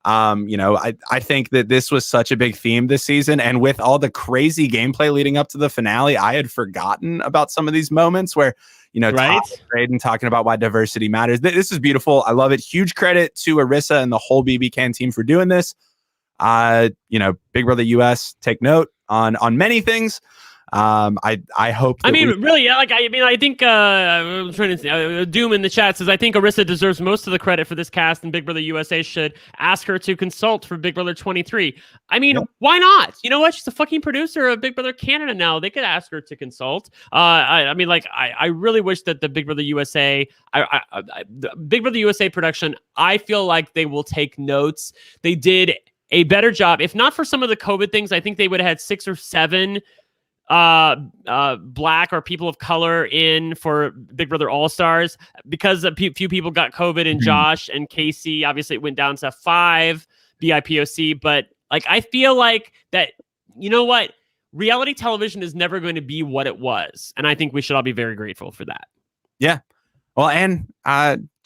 I think that this was such a big theme this season. And with all the crazy gameplay leading up to the finale, I had forgotten about some of these moments where, right? Brayden talking about why diversity matters. This is beautiful. I love it. Huge credit to Arissa and the whole BBCAN team for doing this. Big Brother US, take note on many things. I hope. I think I'm trying to Doom in the chat says I think Arissa deserves most of the credit for this cast, and Big Brother USA should ask her to consult for Big Brother 23. I mean, why not? You know what? She's a fucking producer of Big Brother Canada now. They could ask her to consult. I really wish that the Big Brother USA, the Big Brother USA production, I feel like they will take notes. They did a better job. If not for some of the COVID things, I think they would have had 6 or 7 black or people of color in for Big Brother All-Stars because a few people got COVID, and Josh and Casey, obviously it went down to 5 BIPOC. But I feel like that, you know what? Reality television is never going to be what it was. And I think we should all be very grateful for that. Yeah. Well, and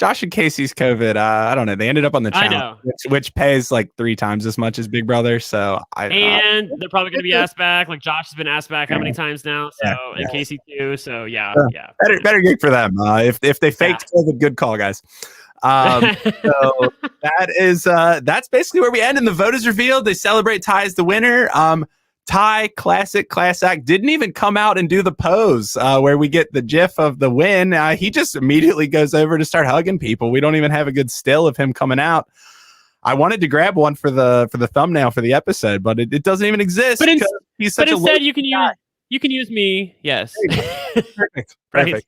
Josh and Casey's COVID, I don't know. They ended up on the channel, which pays 3 times as much as Big Brother. So they're probably going to be asked back. Josh has been asked back how many times now? So and Casey too. So yeah. Better gig for them. If they faked COVID, good call, guys. So that's basically where we end. And the vote is revealed. They celebrate Ty as the winner. Ty, classic class act, didn't even come out and do the pose where we get the gif of the win. He just immediately goes over to start hugging people. We don't even have a good still of him coming out. I wanted to grab one for the thumbnail for the episode, but it doesn't even exist. But He's instead, you can use me. Yes. Perfect. Perfect.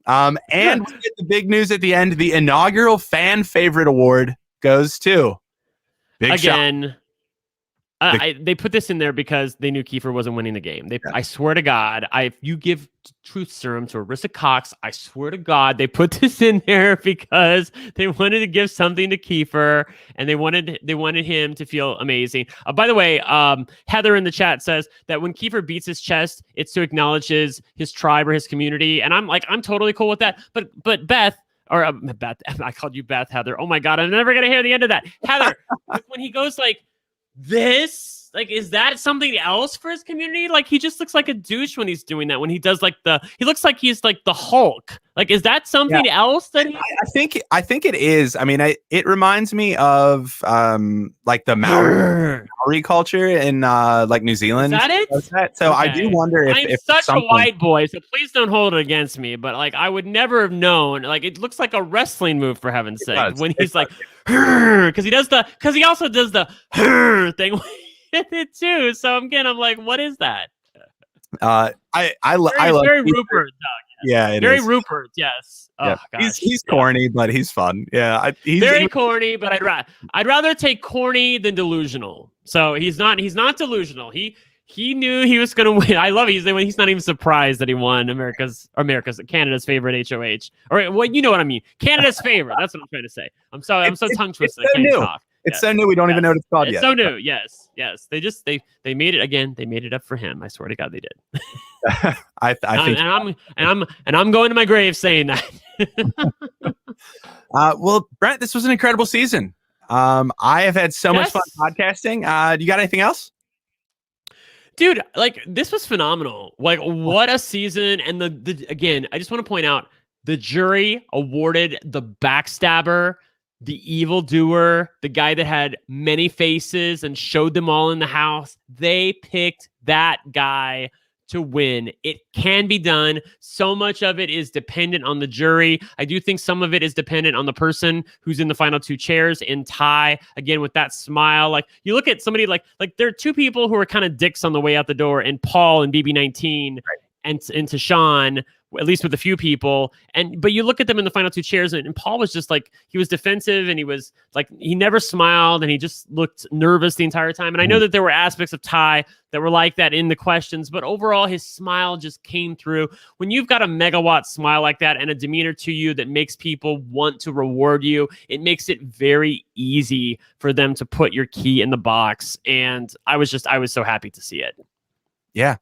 And we get the big news at the end. The inaugural fan favorite award goes to Big Shot. They put this in there because they knew Kiefer wasn't winning the game. I swear to God, if you give truth serum to Arissa Cox, I swear to God, they put this in there because they wanted to give something to Kiefer, and they wanted him to feel amazing. By the way, Heather in the chat says that when Kiefer beats his chest, it's to acknowledge his tribe or his community, and I'm totally cool with that. But Beth. Or Beth, I called you Beth, Heather. Oh my God, I'm never gonna hear the end of that. Heather, when he goes this, is that something else for his community? He just looks like a douche when he's doing that. When he does he looks like he's the Hulk. Is that something else that I think it is. I mean, it reminds me of the Maori culture in New Zealand. Is that it? So okay. I do wonder if I'm such a white boy, so please don't hold it against me. But I would never have known. It looks like a wrestling move, for heaven's sake. When he's because he also does the thing with it too. So I'm like, what is that? I love very Rupert, Doug. Yeah, very is. Rupert. Yes. Yeah. Oh, gosh. He's corny, but he's fun. Yeah, he's very corny, but I'd rather take corny than delusional. So he's not delusional. He knew he was going to win. I love it. He's not even surprised that he won Canada's favorite HOH. Or you know what I mean? Canada's favorite. That's what I'm trying to say. I'm so tongue twisted. I can't talk. It's so new. We don't even know what it's called yet. It's so new. Yes. They made it again. They made it up for him. I swear to God, they did. I think. And I'm going to my grave saying that. Well, Brent, this was an incredible season. I have had so much fun podcasting. You got anything else? Dude, this was phenomenal. What a season. And again, I just want to point out the jury awarded the backstabber, the evildoer, the guy that had many faces and showed them all in the house. They picked that guy to win. It can be done. So much of it is dependent on the jury. I do think some of it is dependent on the person who's in the final 2 chairs. In Ty, again, with that smile, you look at somebody like there are 2 people who are kind of dicks on the way out the door, and Paul and BB19. Right. and Tychon, at least with a few people. But you look at them in the final two chairs, and Paul was just like, he was defensive, and he was like, he never smiled, and he just looked nervous the entire time. And I know that there were aspects of Ty that were like that in the questions, but overall his smile just came through. When you've got a megawatt smile like that and a demeanor to you that makes people want to reward you, it makes it very easy for them to put your key in the box. And I was so happy to see it. Yeah.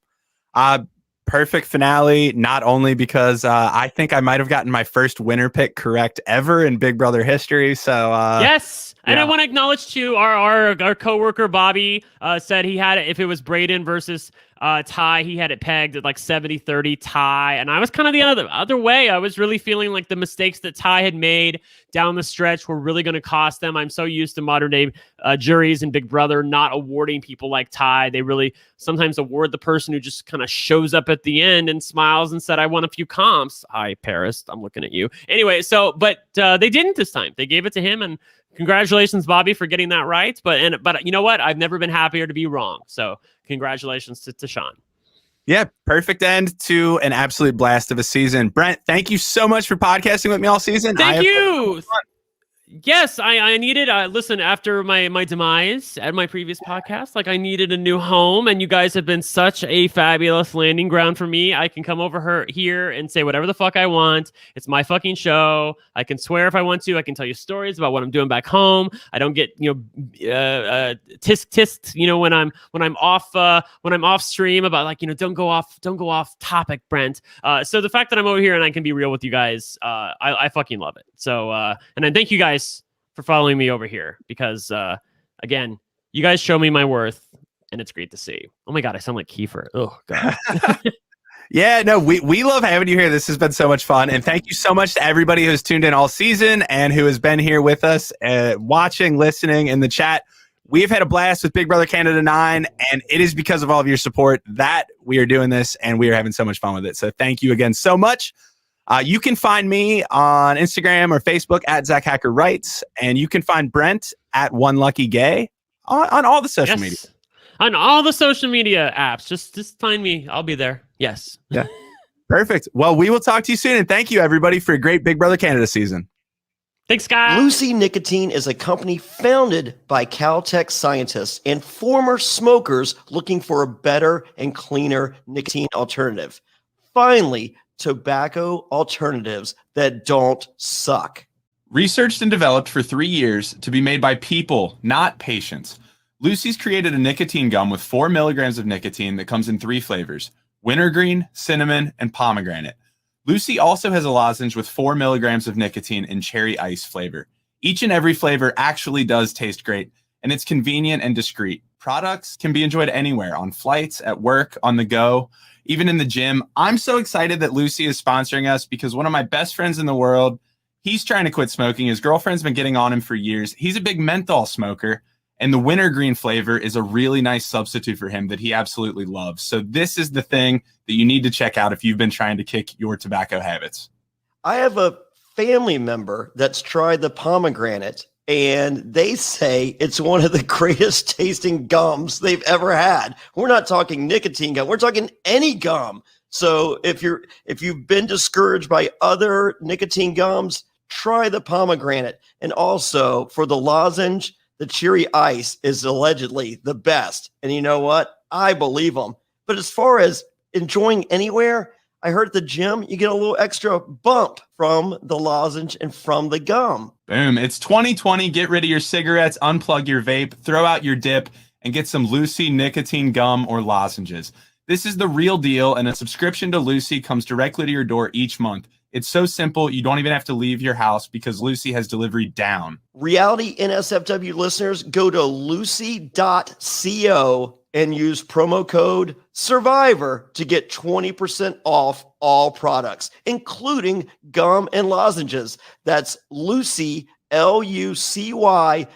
Perfect finale, not only because I think I might have gotten my first winner pick correct ever in Big Brother history. So yes. And I want to acknowledge too, our coworker Bobby said he had it, if it was Brayden versus Ty, he had it pegged at like 70-30 Ty. And I was kind of the other way. I was really feeling like the mistakes that Ty had made down the stretch were really going to cost them. I'm so used to modern day juries and Big Brother not awarding people like Ty. They really sometimes award the person who just kind of shows up at the end and smiles and said, I won a few comps. Hi, Paris. I'm looking at you. Anyway, but they didn't this time. They gave it to him, and congratulations, Bobby, for getting that right. But you know what? I've never been happier to be wrong. So congratulations to Tychon. Yeah, perfect end to an absolute blast of a season. Brent, thank you so much for podcasting with me all season. Thank you. Yes, I needed, listen, after my demise at my previous podcast, like I needed a new home, and you guys have been such a fabulous landing ground for me. I can come over here and say whatever the fuck I want. It's my fucking show. I can swear if I want to. I can tell you stories about what I'm doing back home. I don't get, tisk, when I'm off stream about like, don't go off topic, Brent. So the fact that I'm over here and I can be real with you guys, I fucking love it. So, and I thank you guys for following me over here, because again, you guys show me my worth, and it's great to see. Oh my God, I sound like Kiefer. Oh God. Yeah, no, we love having you here. This has been so much fun. And thank you so much to everybody who's tuned in all season and who has been here with us, watching, listening in the chat. We've had a blast with Big Brother Canada 9, and it is because of all of your support that we are doing this, and we are having so much fun with it. So thank you again so much. You can find me on Instagram or Facebook at Zack Hacker Writes, and you can find Brent at One Lucky Gay on all the social media. On all the social media apps. Just find me. I'll be there. Yes. Yeah. Perfect. Well, we will talk to you soon, and thank you everybody for a great Big Brother Canada season. Thanks, guys. Lucy Nicotine is a company founded by Caltech scientists and former smokers looking for a better and cleaner nicotine alternative. Finally, tobacco alternatives that don't suck. Researched and developed for 3 years to be made by people, not patients, Lucy's created a nicotine gum with 4 milligrams of nicotine that comes in 3 flavors: wintergreen, cinnamon, and pomegranate. Lucy also has a lozenge with 4 milligrams of nicotine in cherry ice flavor. Each and every flavor actually does taste great, and it's convenient and discreet. Products can be enjoyed anywhere, on flights, at work, on the go, even in the gym. I'm so excited that Lucy is sponsoring us because one of my best friends in the world, he's trying to quit smoking. His girlfriend's been getting on him for years. He's a big menthol smoker, and the wintergreen flavor is a really nice substitute for him that he absolutely loves. So this is the thing that you need to check out if you've been trying to kick your tobacco habits. I have a family member that's tried the pomegranate, and they say it's one of the greatest tasting gums they've ever had. We're not talking nicotine gum. We're talking any gum. So if you've been discouraged by other nicotine gums, try the pomegranate. And also for the lozenge, the cherry ice is allegedly the best. And you know what? I believe them. But as far as enjoying anywhere, I heard at the gym, you get a little extra bump from the lozenge and from the gum. Boom. It's 2020. Get rid of your cigarettes, unplug your vape, throw out your dip, and get some Lucy nicotine gum or lozenges. This is the real deal, and a subscription to Lucy comes directly to your door each month. It's so simple, you don't even have to leave your house because Lucy has delivery down. Reality NSFW listeners, go to lucy.co and use promo code SURVIVOR to get 20% off all products, including gum and lozenges. That's Lucy, LUCY.co.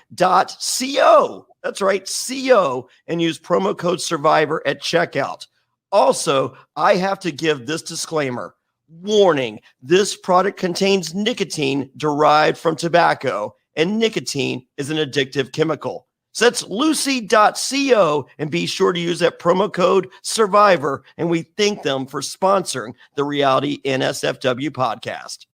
That's right, CO, and use promo code SURVIVOR at checkout. Also, I have to give this disclaimer. Warning, this product contains nicotine derived from tobacco, and nicotine is an addictive chemical. So that's lucy.co, and be sure to use that promo code SURVIVOR, and we thank them for sponsoring the Reality NSFW podcast.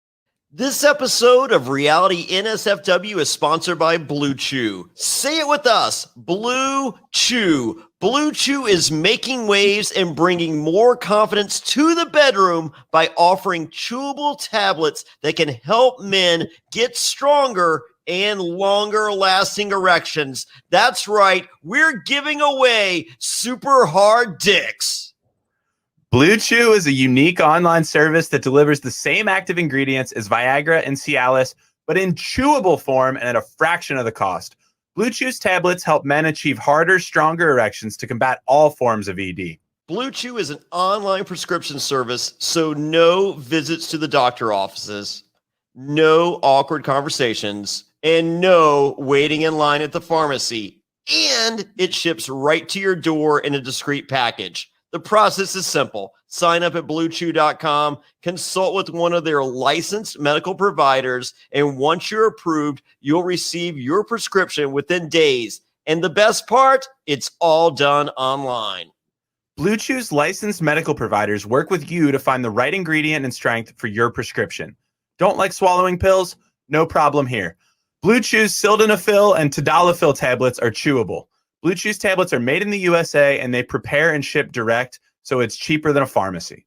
This episode of Reality NSFW is sponsored by Blue Chew. Say it with us, Blue Chew. Blue Chew is making waves and bringing more confidence to the bedroom by offering chewable tablets that can help men get stronger and longer lasting erections. That's right, we're giving away super hard dicks. Blue Chew is a unique online service that delivers the same active ingredients as Viagra and Cialis, but in chewable form and at a fraction of the cost. Blue Chew's tablets help men achieve harder, stronger erections to combat all forms of ED. Blue Chew is an online prescription service, so no visits to the doctor offices, no awkward conversations, and no waiting in line at the pharmacy. And it ships right to your door in a discreet package. The process is simple. Sign up at bluechew.com, consult with one of their licensed medical providers, and once you're approved, you'll receive your prescription within days. And the best part, it's all done online. Blue Chew's licensed medical providers work with you to find the right ingredient and strength for your prescription. Don't like swallowing pills? No problem here. Blue Chew's sildenafil and tadalafil tablets are chewable. Blue Chew's tablets are made in the USA and they prepare and ship direct, so it's cheaper than a pharmacy.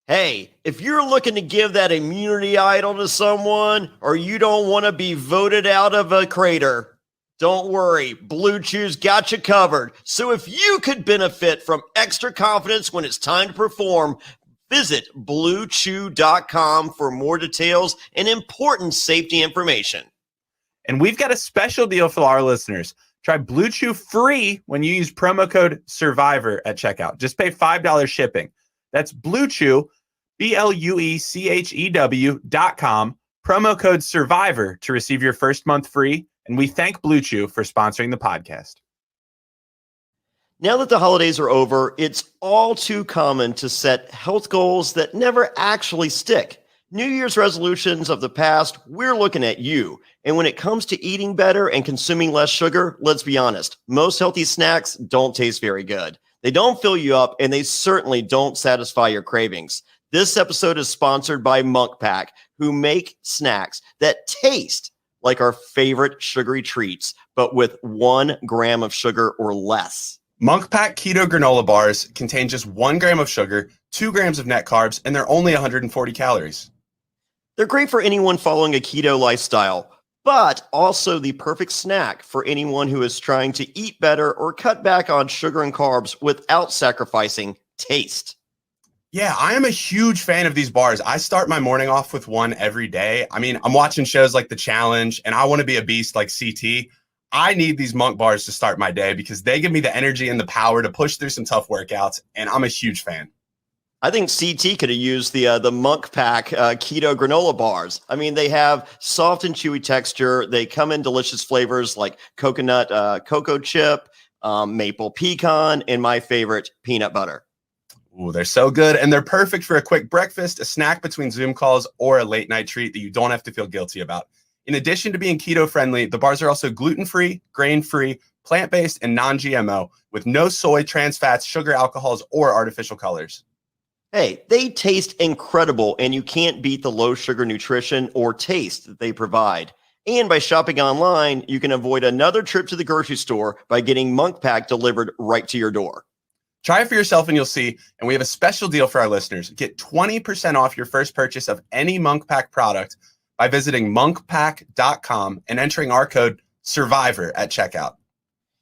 Hey, if you're looking to give that immunity idol to someone, or you don't want to be voted out of a crater, don't worry, Blue Chew's got you covered. So if you could benefit from extra confidence when it's time to perform, visit bluechew.com for more details and important safety information. And we've got a special deal for our listeners. Try Blue Chew free when you use promo code SURVIVOR at checkout. Just pay $5 shipping. That's Blue Chew, BLUECHEW.com, promo code SURVIVOR to receive your first month free. And we thank Blue Chew for sponsoring the podcast. Now that the holidays are over, it's all too common to set health goals that never actually stick. New Year's resolutions of the past, we're looking at you. And when it comes to eating better and consuming less sugar, let's be honest, most healthy snacks don't taste very good. They don't fill you up, and they certainly don't satisfy your cravings. This episode is sponsored by Munk Pack, who make snacks that taste like our favorite sugary treats, but with 1 gram of sugar or less. Munk Pack Keto Granola Bars contain just 1 gram of sugar, 2 grams of net carbs, and they're only 140 calories. They're great for anyone following a keto lifestyle, but also the perfect snack for anyone who is trying to eat better or cut back on sugar and carbs without sacrificing taste. Yeah, I am a huge fan of these bars. I start my morning off with one every day. I mean, I'm watching shows like The Challenge, and I want to be a beast like CT. I need these Munk bars to start my day because they give me the energy and the power to push through some tough workouts, and I'm a huge fan. I think CT could have used the Munk Pack keto granola bars. I mean, they have soft and chewy texture. They come in delicious flavors like coconut, cocoa chip, maple pecan, and my favorite, peanut butter. Ooh, they're so good, and they're perfect for a quick breakfast, a snack between Zoom calls, or a late night treat that you don't have to feel guilty about. In addition to being keto-friendly, the bars are also gluten-free, grain-free, plant-based, and non-GMO, with no soy, trans fats, sugar, alcohols, or artificial colors. Hey, they taste incredible, and you can't beat the low sugar nutrition or taste that they provide. And by shopping online, you can avoid another trip to the grocery store by getting Munk Pack delivered right to your door. Try it for yourself and you'll see. And we have a special deal for our listeners. Get 20% off your first purchase of any Munk Pack product by visiting monkpack.com and entering our code SURVIVOR at checkout.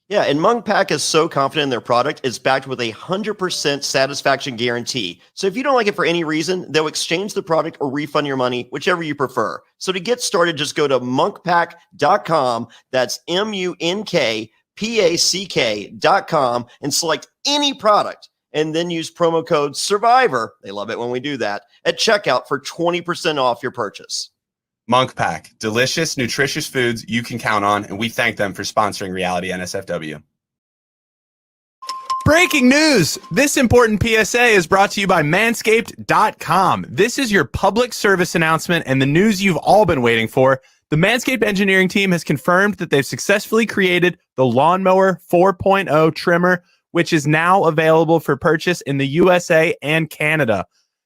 Yeah, and Munk Pack is so confident in their product, it's backed with a 100% satisfaction guarantee. So if you don't like it for any reason, they'll exchange the product or refund your money, whichever you prefer. So to get started, just go to monkpack.com. That's monkpack.com and select any product. And then use promo code SURVIVOR. They love it when we do that at checkout for 20% off your purchase. Munk Pack, delicious, nutritious foods you can count on, and we thank them for sponsoring Reality NSFW. Breaking news! This important PSA is brought to you by Manscaped.com. This is your public service announcement and the news you've all been waiting for. The Manscaped engineering team has confirmed that they've successfully created the Lawnmower 4.0 trimmer, which is now available for purchase in the USA and Canada.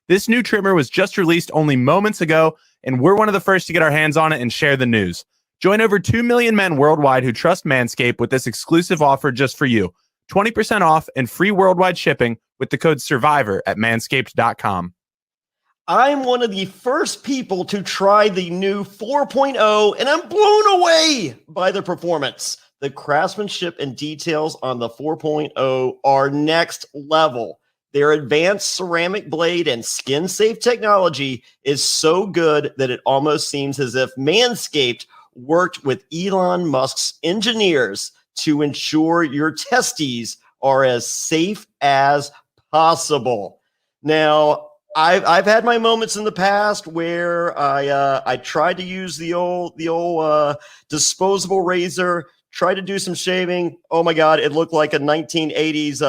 This new trimmer was just released only moments ago, and we're one of the first to get our hands on it and share the news. Join over 2 million men worldwide who trust Manscaped with this exclusive offer just for you. 20% off and free worldwide shipping with the code SURVIVOR at manscaped.com. I'm one of the first people to try the new 4.0, and I'm blown away by the performance. The craftsmanship and details on the 4.0 are next level. Their advanced ceramic blade and skin-safe technology is so good that it almost seems as if Manscaped worked with Elon Musk's engineers to ensure your testes are as safe as possible. Now, I've had my moments in the past where I tried to use the old disposable razor, tried to do some shaving. Oh my God, it looked like a 1980s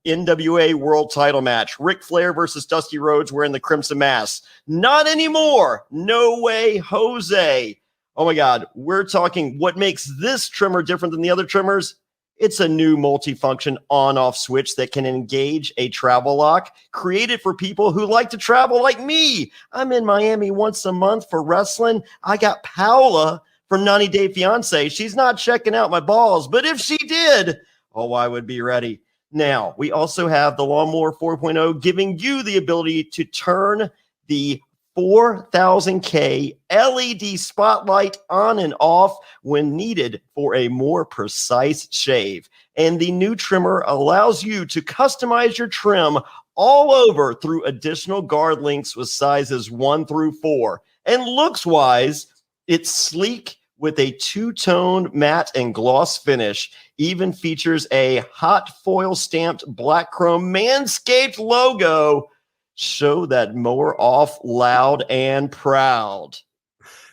NWA world title match. Ric Flair versus Dusty Rhodes wearing the Crimson Mask. Not anymore. No way, Jose. Oh my God, we're talking what makes this trimmer different than the other trimmers. It's a new multifunction on-off switch that can engage a travel lock, created for people who like to travel like me. I'm in Miami once a month for wrestling. I got Paola from 90 Day Fiance. She's not checking out my balls, but if she did, oh, I would be ready. Now, we also have the Lawnmower 4.0 giving you the ability to turn the 4000K LED spotlight on and off when needed for a more precise shave. And the new trimmer allows you to customize your trim all over through additional guard links with sizes 1 through 4. And looks-wise, it's sleek with a two-tone matte and gloss finish. Even features a hot foil stamped black chrome Manscaped logo. Show that mower off loud and proud.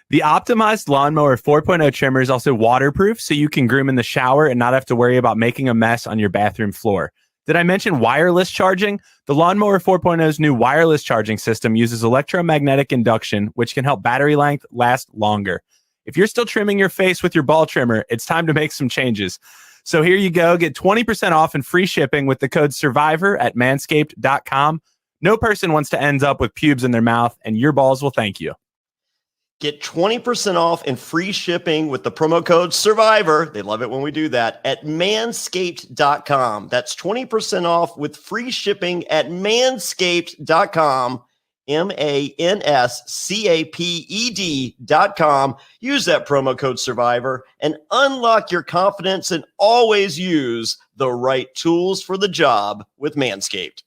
The optimized Lawnmower 4.0 trimmer is also waterproof, so you can groom in the shower and not have to worry about making a mess on your bathroom floor. Did I mention wireless charging? The Lawnmower 4.0's new wireless charging system uses electromagnetic induction, which can help battery length last longer. If you're still trimming your face with your ball trimmer, it's time to make some changes. So here you go. Get 20% off and free shipping with the code SURVIVOR at manscaped.com. No person wants to end up with pubes in their mouth, and your balls will thank you. Get 20% off and free shipping with the promo code SURVIVOR. They love it when we do that at manscaped.com. That's 20% off with free shipping at manscaped.com. manscaped.com. Use that promo code SURVIVOR and unlock your confidence and always use the right tools for the job with Manscaped.